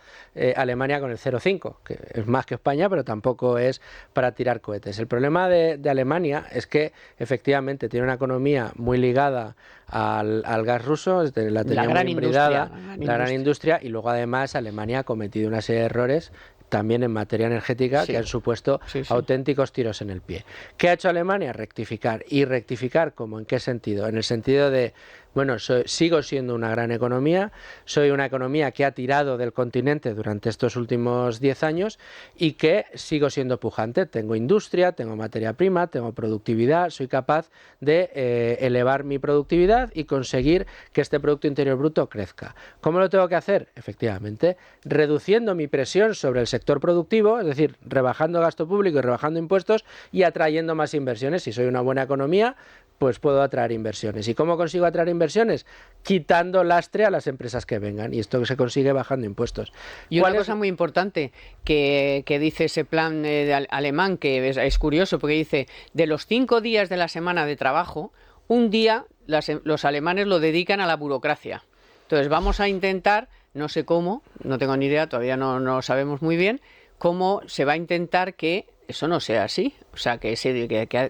Alemania con el 0,5, que es más que España, pero tampoco es para tirar cohetes. El problema de Alemania es que efectivamente tiene una economía muy ligada al gas ruso, la tenía muy hibridada, la gran industria, y luego además Alemania ha cometido una serie de errores también en materia energética que han supuesto auténticos tiros en el pie. ¿Qué ha hecho Alemania? Rectificar. ¿Y rectificar cómo? ¿En qué sentido? En el sentido de, bueno, sigo siendo una gran economía, soy una economía que ha tirado del continente durante estos últimos 10 años y que sigo siendo pujante. Tengo industria, tengo materia prima, tengo productividad, soy capaz de elevar mi productividad y conseguir que este Producto Interior Bruto crezca. ¿Cómo lo tengo que hacer? Efectivamente, reduciendo mi presión sobre el sector productivo, es decir, rebajando gasto público y rebajando impuestos y atrayendo más inversiones. Si soy una buena economía, pues puedo atraer inversiones. ¿Y cómo consigo atraer inversiones? Quitando lastre a las empresas que vengan. Y esto se consigue bajando impuestos. Y una cosa muy importante que dice ese plan alemán, que es curioso, porque dice, de los 5 días de la semana de trabajo, un día los alemanes lo dedican a la burocracia. Entonces vamos a intentar, no sé cómo, no tengo ni idea, todavía no sabemos muy bien, cómo se va a intentar que eso no sea así. O sea, que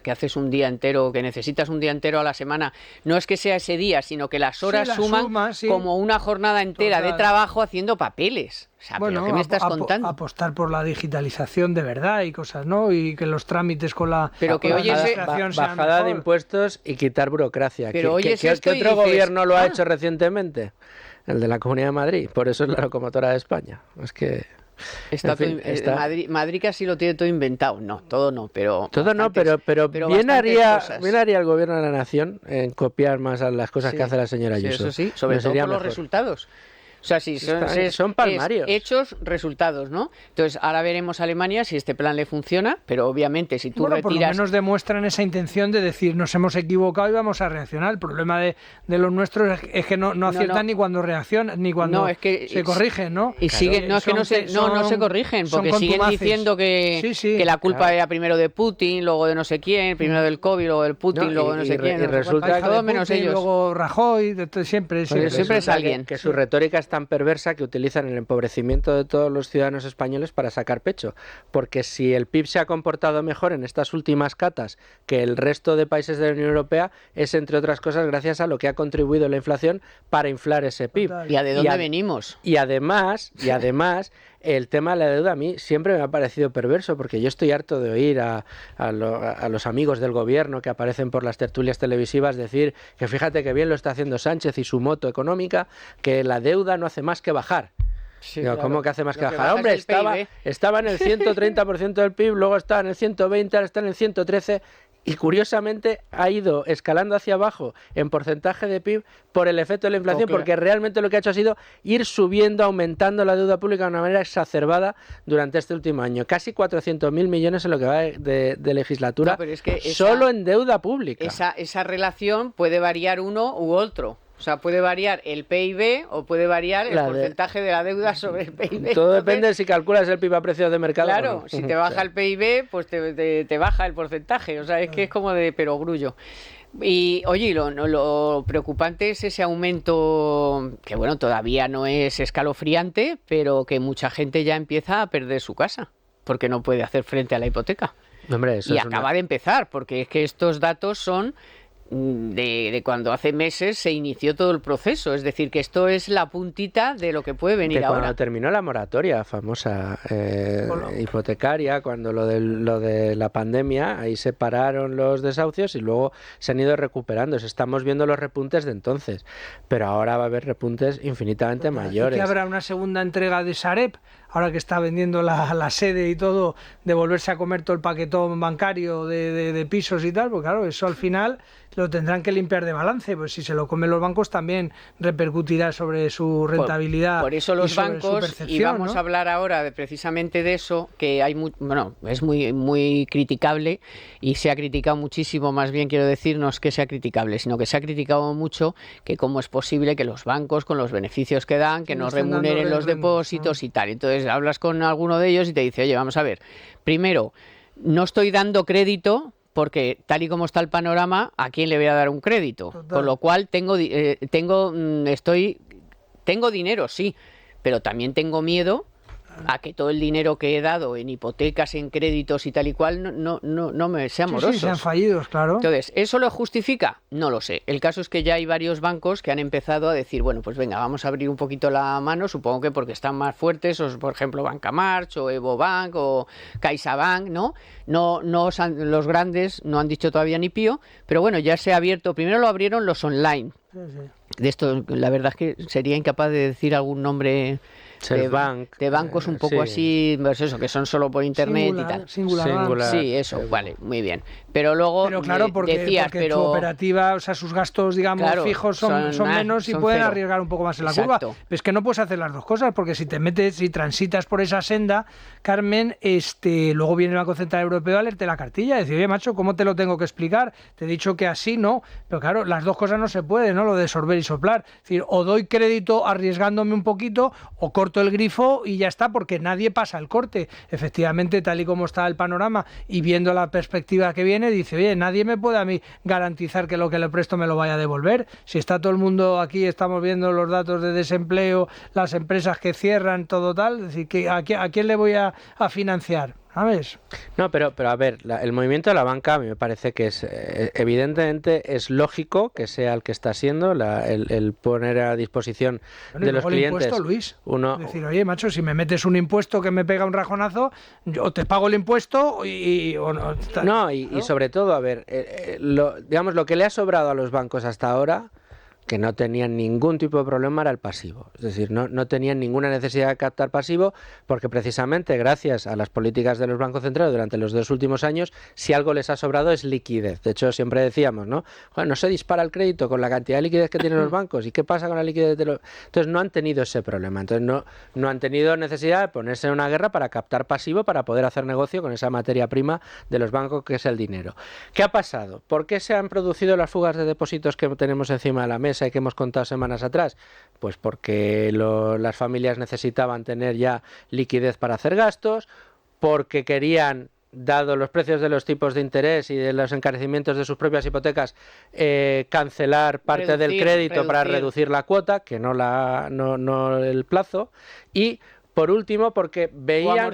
haces un día entero, que necesitas un día entero a la semana, no es que sea ese día, sino que las horas suman como una jornada entera de trabajo haciendo papeles. O sea, bueno, ¿pero qué me estás contando? Apostar por la digitalización de verdad y cosas, ¿no? Y que los trámites con la bajada de impuestos y quitar burocracia. Pero ¿Qué otro gobierno lo ha hecho recientemente? El de la Comunidad de Madrid. Por eso es la locomotora de España. Es que... Madrid casi lo tiene todo inventado. No, todo no, pero... Todo no, pero bien haría el gobierno de la nación en copiar más a las cosas que hace la señora Ayuso. Eso sí, sobre todo por los resultados. O sea, sí, son palmarios. Hechos, resultados, ¿no? Entonces, ahora veremos a Alemania si este plan le funciona, pero obviamente si tú retiras... por lo menos demuestran esa intención de decir, nos hemos equivocado y vamos a reaccionar. El problema de los nuestros es que no aciertan ni cuando reaccionan, ni cuando se corrigen, ¿no? Y siguen, no se corrigen, porque siguen diciendo que la culpa era primero de Putin, luego de no sé quién, primero del COVID, luego del Putin, luego de no sé quién. Y resulta que todos menos ellos. Luego Rajoy, siempre es alguien. Que su retórica está tan perversa que utilizan el empobrecimiento de todos los ciudadanos españoles para sacar pecho, porque si el PIB se ha comportado mejor en estas últimas catas que el resto de países de la Unión Europea, es entre otras cosas gracias a lo que ha contribuido la inflación para inflar ese PIB. ¿Y de dónde venimos? Y además el tema de la deuda a mí siempre me ha parecido perverso, porque yo estoy harto de oír a los amigos del gobierno que aparecen por las tertulias televisivas decir que fíjate que bien lo está haciendo Sánchez y su moto económica, que la deuda no hace más que bajar. Sí, digo, ¿cómo que hace más que bajar? Hombre, estaba en el 130% del PIB, luego estaba en el 120, ahora está en el 113%. Y curiosamente ha ido escalando hacia abajo en porcentaje de PIB por el efecto de la inflación, porque realmente lo que ha hecho ha sido ir subiendo, aumentando la deuda pública de una manera exacerbada durante este último año. Casi 400.000 millones en lo que va de legislatura, pero es que solo en deuda pública. Esa relación puede variar uno u otro. O sea, puede variar el PIB o puede variar el porcentaje de la deuda sobre el PIB. Todo depende de si calculas el PIB a precios de mercado. Claro, si te baja el PIB, pues te baja el porcentaje. O sea, es que es como de perogrullo. Y, oye, lo preocupante es ese aumento, que bueno, todavía no es escalofriante, pero que mucha gente ya empieza a perder su casa, porque no puede hacer frente a la hipoteca. Hombre, eso y acaba de empezar, porque es que estos datos son... De cuando hace meses se inició todo el proceso, es decir, que esto es la puntita de lo que puede venir ahora. Cuando terminó la moratoria famosa hipotecaria, cuando lo de la pandemia, ahí se pararon los desahucios y luego se han ido recuperando. Estamos viendo los repuntes de entonces, pero ahora va a haber repuntes infinitamente mayores. ¿Que habrá una segunda entrega de Sareb? Ahora que está vendiendo la sede y todo, de volverse a comer todo el paquetón bancario de pisos y tal, porque claro, eso al final lo tendrán que limpiar de balance, pues si se lo comen los bancos también repercutirá sobre su rentabilidad. Por eso los bancos, y vamos a hablar ahora precisamente de eso, que hay es muy criticable y se ha criticado muchísimo, más bien quiero decir, no es que sea criticable, sino que se ha criticado mucho que cómo es posible que los bancos, con los beneficios que dan, que no remuneren los depósitos y tal. Entonces hablas con alguno de ellos y te dice, oye, vamos a ver, primero, no estoy dando crédito porque tal y como está el panorama, ¿a quién le voy a dar un crédito? Total. Con lo cual tengo dinero, sí, pero también tengo miedo a que todo el dinero que he dado en hipotecas, en créditos y tal y cual no me sea moroso. Sí, sean fallidos, claro. Entonces, ¿eso lo justifica? No lo sé. El caso es que ya hay varios bancos que han empezado a decir, bueno, pues venga, vamos a abrir un poquito la mano, supongo que porque están más fuertes, o por ejemplo Banca March o Evo Bank o CaixaBank, ¿no? Los grandes no han dicho todavía ni pío, pero bueno, ya se ha abierto, primero lo abrieron los online. Sí, sí. De esto, la verdad es que sería incapaz de decir algún nombre de bancos un poco así, pues eso, que son solo por internet y tal. Singular. Sí, eso, vale, muy bien. Pero luego claro, porque tu operativa, o sea, sus gastos, digamos, claro, fijos son menos y son pueden cero. arriesgar un poco más en la Exacto. curva. Pero es que no puedes hacer las dos cosas, porque si transitas por esa senda, Carmen, luego viene el Banco Central Europeo a leerte la cartilla y decir, oye, macho, ¿cómo te lo tengo que explicar? Te he dicho que así no. Pero claro, las dos cosas no se pueden, ¿no? Lo de sorber y soplar. Es decir, o doy crédito arriesgándome un poquito, o corto el grifo y ya está, porque nadie pasa el corte. Efectivamente, tal y como está el panorama y viendo la perspectiva que viene, dice, oye, nadie me puede a mí garantizar que lo que le presto me lo vaya a devolver. Si está todo el mundo aquí, estamos viendo los datos de desempleo, las empresas que cierran, todo tal, es decir, ¿a quién le voy a financiar? ¿Sabes? No, pero a ver, el movimiento de la banca a mí me parece que es evidentemente es lógico que sea el que está siendo el poner a disposición de los clientes. El impuesto, Luis. Decir, oye, macho, si me metes un impuesto que me pega un rajonazo, yo te pago el impuesto y sobre todo, a ver, digamos, lo que le ha sobrado a los bancos hasta ahora, que no tenían ningún tipo de problema, era el pasivo. Es decir, no tenían ninguna necesidad de captar pasivo, porque precisamente gracias a las políticas de los bancos centrales durante los 2 últimos años, si algo les ha sobrado es liquidez. De hecho, siempre decíamos, ¿no? Bueno, no se dispara el crédito con la cantidad de liquidez que tienen los bancos. ¿Y qué pasa con la liquidez de los...? Entonces no han tenido ese problema. Entonces no han tenido necesidad de ponerse en una guerra para captar pasivo, para poder hacer negocio con esa materia prima de los bancos, que es el dinero. ¿Qué ha pasado? ¿Por qué se han producido las fugas de depósitos que tenemos encima de la mesa y que hemos contado semanas atrás? Pues porque las familias necesitaban tener ya liquidez para hacer gastos, porque querían, dado los precios de los tipos de interés y de los encarecimientos de sus propias hipotecas, cancelar parte del crédito para reducir la cuota, que no el plazo, y por último, porque veían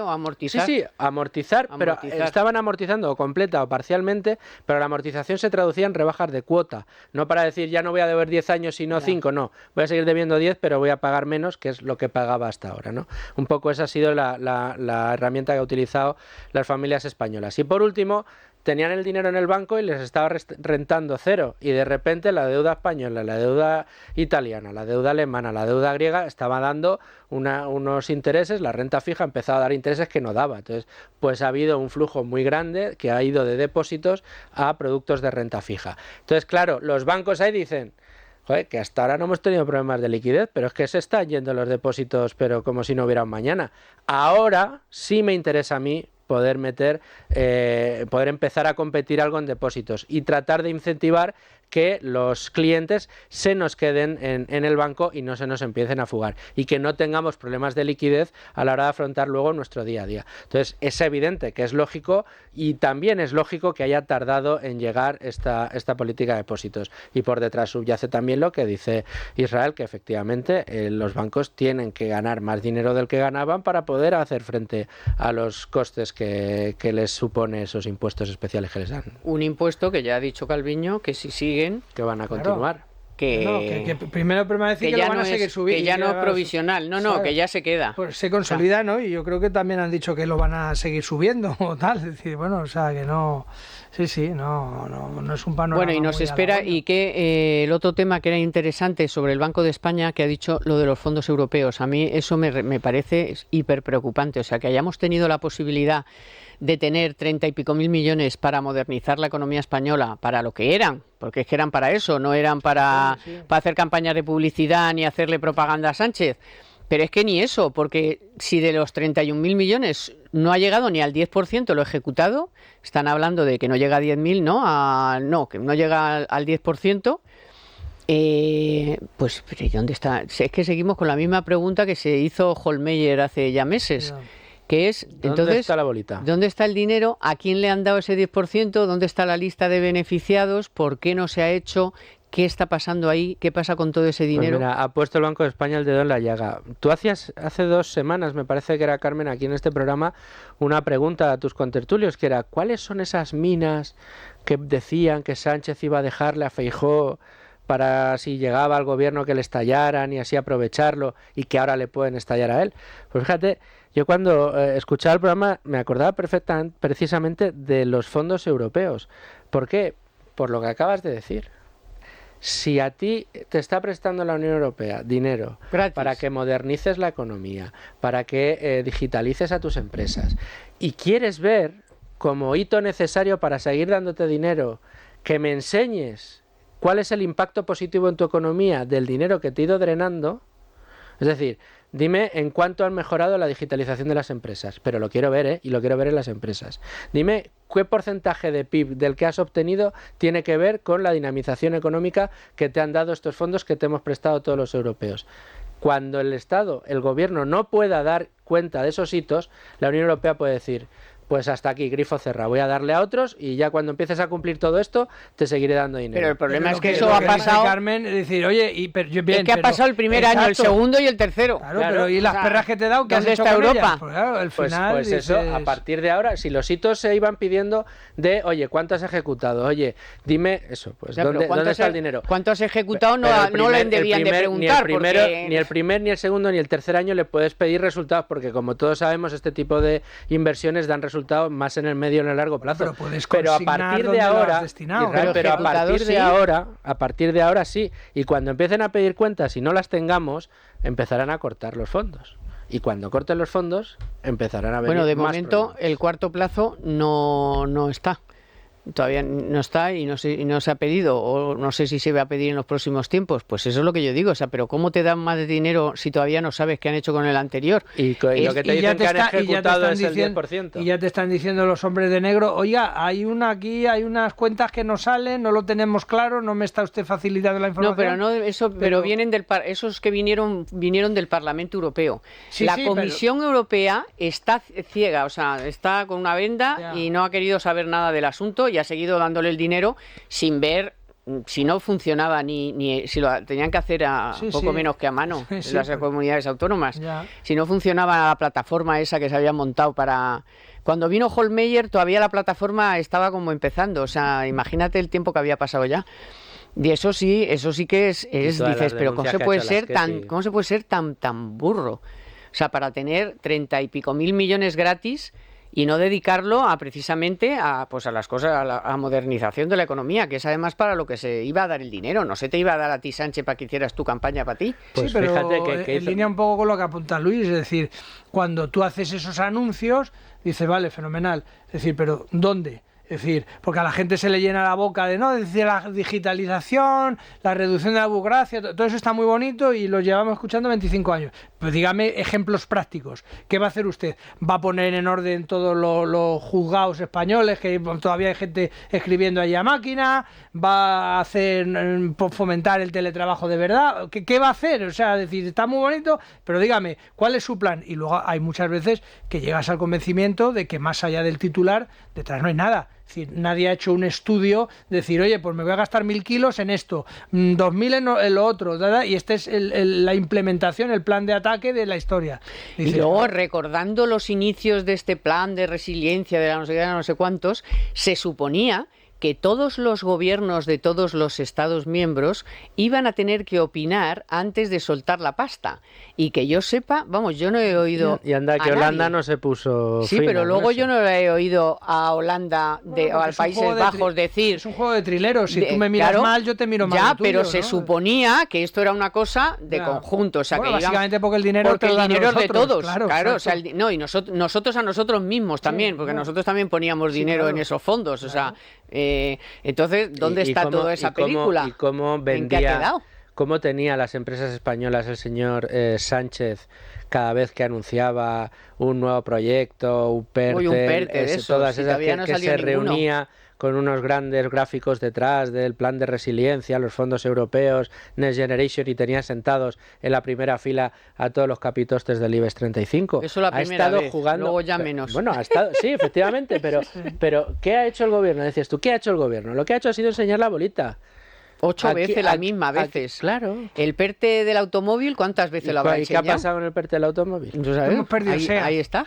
o amortizar. Sí, amortizar, pero estaban amortizando o completa o parcialmente, pero la amortización se traducía en rebajas de cuota. No para decir, ya no voy a deber 10 años sino 5, no. Voy a seguir debiendo 10, pero voy a pagar menos, que es lo que pagaba hasta ahora, ¿no? Un poco esa ha sido la herramienta que han utilizado las familias españolas. Y por último, tenían el dinero en el banco y les estaba rentando cero, y de repente la deuda española, la deuda italiana, la deuda alemana, la deuda griega estaba dando unos intereses, la renta fija empezaba a dar intereses que no daba. Entonces, pues ha habido un flujo muy grande que ha ido de depósitos a productos de renta fija. Entonces, claro, los bancos ahí dicen, joder, que hasta ahora no hemos tenido problemas de liquidez, pero es que se están yendo los depósitos, pero como si no hubiera un mañana. Ahora sí me interesa a mí poder empezar a competir algo en depósitos y tratar de incentivar que los clientes se nos queden en el banco y no se nos empiecen a fugar, y que no tengamos problemas de liquidez a la hora de afrontar luego nuestro día a día. Entonces es evidente que es lógico, y también es lógico que haya tardado en llegar esta política de depósitos, y por detrás subyace también lo que dice Israel, que efectivamente los bancos tienen que ganar más dinero del que ganaban para poder hacer frente a los costes que les supone esos impuestos especiales que les dan. Un impuesto que ya ha dicho Calviño que si siguen, que van a continuar. Que primero decir que lo van a seguir subiendo. Que ya no es provisional, que ya se queda. Pues se consolida, ¿no? Y yo creo que también han dicho que lo van a seguir subiendo o tal. Es decir, bueno, o sea, que no... Sí, no es un panorama. Bueno, y nos espera, y que el otro tema que era interesante sobre el Banco de España, que ha dicho lo de los fondos europeos. A mí eso me parece hiper preocupante. O sea, que hayamos tenido la posibilidad de tener 30 y pico mil millones para modernizar la economía española, para lo que eran, porque es que eran para eso, no eran para hacer campañas de publicidad ni hacerle propaganda a Sánchez. Pero es que ni eso, porque si de los 31.000 millones no ha llegado ni al 10% lo ejecutado, están hablando de que no llega a 10.000, que no llega al 10%, pues ¿dónde está? Es que seguimos con la misma pregunta que se hizo Holmeyer hace ya meses. que es, ¿Dónde está la bolita? ¿dónde está el dinero? ¿A quién le han dado ese 10%? ¿Dónde está la lista de beneficiados? ¿Por qué no se ha hecho? ¿Qué está pasando ahí? ¿Qué pasa con todo ese dinero? Pues mira, ha puesto el Banco de España el dedo en la llaga. Tú hacías hace 2 semanas, me parece que era, Carmen, aquí en este programa, una pregunta a tus contertulios, que era, ¿cuáles son esas minas que decían que Sánchez iba a dejarle a Feijóo para si llegaba al gobierno que le estallaran y así aprovecharlo, y que ahora le pueden estallar a él? Pues fíjate, yo cuando escuchaba el programa me acordaba perfectamente, precisamente, de los fondos europeos. ¿Por qué? Por lo que acabas de decir. Si a ti te está prestando la Unión Europea dinero Gratis, para que modernices la economía, para que digitalices a tus empresas, y quieres ver como hito necesario para seguir dándote dinero, que me enseñes cuál es el impacto positivo en tu economía del dinero que te he ido drenando, es decir, dime en cuánto han mejorado la digitalización de las empresas, pero lo quiero ver, y lo quiero ver en las empresas. Dime qué porcentaje de PIB del que has obtenido tiene que ver con la dinamización económica que te han dado estos fondos que te hemos prestado todos los europeos. Cuando el Estado, el gobierno, no pueda dar cuenta de esos hitos, la Unión Europea puede decir, pues hasta aquí, grifo cerrado, voy a darle a otros y ya cuando empieces a cumplir todo esto, te seguiré dando dinero. Pero el problema es que Lo eso ha que dice pasado... Carmen, es decir, oye, es que ha pasado el primer año, el segundo y el tercero. Claro, pero ¿y las perras que te he dado? ¿Qué has ¿dónde hecho está con Europa? ellas? Pues claro, al final Pues eso, a partir de ahora, si los hitos se iban pidiendo de, oye, ¿cuánto has ejecutado? Oye, dime eso, pues, Ya, pero ¿dónde está el dinero? ¿Cuánto has ejecutado? No, Pero no le debían de preguntar. Ni el primer, ni el segundo, ni el tercer año le puedes pedir resultados, porque como todos sabemos, este tipo de inversiones dan resultados más en el medio y en el largo plazo. Pero a partir de ahora, Israel, pero a partir de ahora sí. Y cuando empiecen a pedir cuentas y no las tengamos, empezarán a cortar los fondos. Y cuando corten los fondos, empezarán a venir Bueno, de más momento problemas. el cuarto plazo no está. Todavía no está y no se ha pedido, o no sé si se va a pedir en los próximos tiempos. Pues eso es lo que yo digo, o sea, pero ¿cómo te dan más dinero si todavía no sabes qué han hecho con el anterior? Y lo que te dicen que han ejecutado es el 10%. Y ya te están diciendo los hombres de negro, oiga, hay unas cuentas que no salen, no lo tenemos claro, no me está usted facilitando la información. Pero vienen esos que vinieron del Parlamento Europeo. Sí, la sí, Comisión Europea está ciega, o sea, está con una venda y no ha querido saber nada del asunto y ha seguido dándole el dinero sin ver si no funcionaba ni si lo tenían que hacer poco menos que a mano las comunidades autónomas. Si no funcionaba la plataforma esa que se había montado para... Cuando vino Hohlmeier todavía la plataforma estaba como empezando, o sea, imagínate el tiempo que había pasado ya. Y eso sí que es dices, pero ¿cómo se puede ser tan burro? O sea, para tener 30 y pico mil millones gratis y no dedicarlo precisamente a las cosas, a la modernización de la economía, que es además para lo que se iba a dar el dinero. No se te iba a dar a ti, Sánchez, para que hicieras tu campaña para ti. Pues sí, pero fíjate que en línea un poco con lo que apunta Luis, es decir, cuando tú haces esos anuncios, dices, vale, fenomenal. Es decir, pero ¿dónde? Es decir, porque a la gente se le llena la boca de, no, es decir, la digitalización, la reducción de la burocracia, todo eso está muy bonito y lo llevamos escuchando 25 años. Pues dígame ejemplos prácticos. ¿Qué va a hacer usted? ¿Va a poner en orden todos los juzgados españoles, que todavía hay gente escribiendo ahí a máquina? ¿Va a hacer fomentar el teletrabajo de verdad? ¿Qué va a hacer? O sea, decir, está muy bonito, pero dígame, ¿cuál es su plan? Y luego hay muchas veces que llegas al convencimiento de que más allá del titular, detrás no hay nada. Es decir, nadie ha hecho un estudio de decir, oye, pues me voy a gastar 1.000 kilos en esto, 2.000 en lo otro, ¿verdad? Y este es la implementación, el plan de ataque de la historia. Dices, y luego, recordando los inicios de este plan de resiliencia de la no sé cuántos, se suponía que todos los gobiernos de todos los Estados miembros iban a tener que opinar antes de soltar la pasta. Y que yo sepa, vamos, yo no he oído... Y anda, que Holanda no se puso... Sí, pero luego yo no le he oído a Holanda o a Países Bajos decir... Es un juego de trileros, si tú me miras mal, yo te miro mal. Ya, pero se suponía que esto era una cosa de conjunto. O sea, que básicamente porque el dinero es de todos. Claro, o sea, y nosotros a nosotros mismos también, porque nosotros también poníamos dinero en esos fondos. O sea... entonces, ¿dónde está toda esa película? ¿Y cómo vendía? ¿En qué ha quedado? ¿Cómo tenía las empresas españolas el señor Sánchez cada vez que anunciaba un nuevo proyecto, un PERTE, de esos, todas esas que se reunía con unos grandes gráficos detrás del plan de resiliencia, los fondos europeos, Next Generation, y tenía sentados en la primera fila a todos los capitostes del IBEX 35. Eso la primera vez, luego ya menos. Bueno, ha estado, sí, efectivamente, pero ¿qué ha hecho el gobierno? Decías tú, ¿qué ha hecho el gobierno? Lo que ha hecho ha sido enseñar la bolita. 8 veces, la misma veces. Claro. El PERTE del automóvil, ¿cuántas veces lo habrá enseñado? ¿Y qué ha pasado en el PERTE del automóvil? ¿No sabes? Hemos perdido SEAT. Ahí está.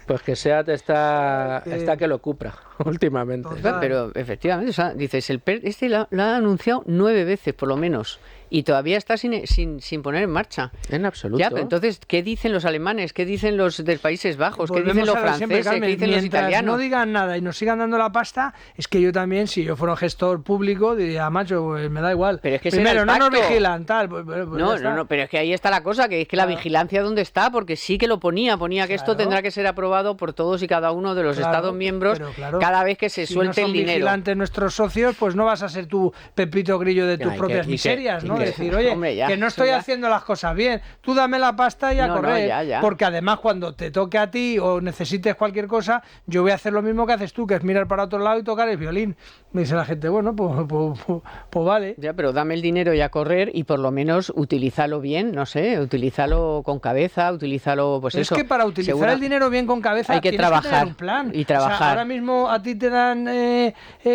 Pues que SEAT está que lo cupra últimamente. Total. Pero efectivamente, o sea, dices, el PERTE lo ha anunciado 9 veces por lo menos. Y todavía está sin poner en marcha. En absoluto. Ya, pero entonces, ¿qué dicen los alemanes? ¿Qué dicen los de Países Bajos? ¿Qué dicen los franceses? ¿Qué dicen los italianos? No digan nada y nos sigan dando la pasta, es que yo también, si yo fuera un gestor público, diría, macho, pues me da igual. Pero es que primero, no nos pacto. vigilan, tal. Pues No, pero es que ahí está la cosa, que es que la vigilancia ¿dónde está? Porque sí que lo ponía que esto tendrá que ser aprobado por todos y cada uno de los Estados miembros cada vez que se suelte el dinero. Si no son vigilantes nuestros socios, pues no vas a ser tú Pepito Grillo de tus propias miserias, ¿no? Decir, oye, hombre, que no estoy haciendo las cosas bien, tú dame la pasta y a correr, porque además cuando te toque a ti o necesites cualquier cosa, yo voy a hacer lo mismo que haces tú, que es mirar para otro lado y tocar el violín. Me dice la gente, bueno, pues vale. Ya, pero dame el dinero y a correr y por lo menos utilízalo bien, no sé, utilízalo con cabeza, utilízalo, pues eso. Es que para utilizar el dinero bien con cabeza hay que trabajar un plan. y trabajar. O sea, ahora mismo a ti te dan,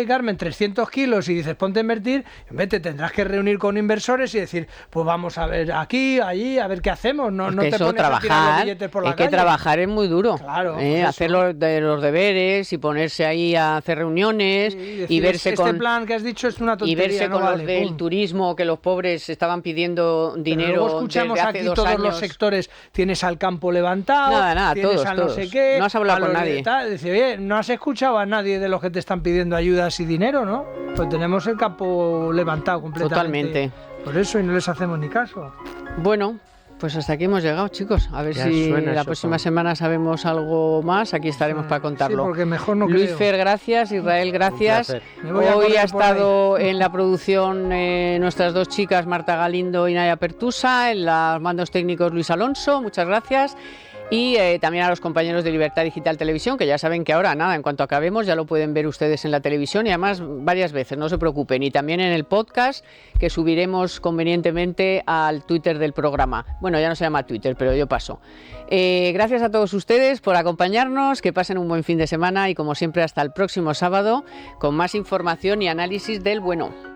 Carmen, 300 kilos y dices, ponte a invertir, te tendrás que reunir con inversores y decir, pues vamos a ver aquí, allí, a ver qué hacemos. No te eso, pones trabajar, a tirar los billetes por la calle. Que trabajar es muy duro. Claro. Hacer los deberes y ponerse ahí a hacer reuniones y verse este plan que has dicho es una tontería. Y verse con los del turismo, que los pobres estaban pidiendo dinero. Pero luego escuchamos desde hace aquí 2 todos años. los sectores. Tienes al campo levantado, nada, tienes todos, a no sé qué. No has hablado con nadie. Dice, oye, no has escuchado a nadie de los que te están pidiendo ayudas y dinero, ¿no? Pues tenemos el campo levantado completamente. Totalmente. Por eso, y no les hacemos ni caso. Bueno, pues hasta aquí hemos llegado, chicos. A ver si la próxima semana sabemos algo más. Aquí estaremos para contarlo. Sí, porque mejor no Luis creo. Fer, gracias. Israel, gracias. Hoy ha estado en la producción nuestras 2 chicas, Marta Galindo y Naya Pertusa. En los mandos técnicos, Luis Alonso. Muchas gracias. Y también a los compañeros de Libertad Digital Televisión, que ya saben que ahora, nada, en cuanto acabemos ya lo pueden ver ustedes en la televisión y además varias veces, no se preocupen. Y también en el podcast que subiremos convenientemente al Twitter del programa. Bueno, ya no se llama Twitter, pero yo paso. Gracias a todos ustedes por acompañarnos, que pasen un buen fin de semana y como siempre hasta el próximo sábado con más información y análisis del bueno.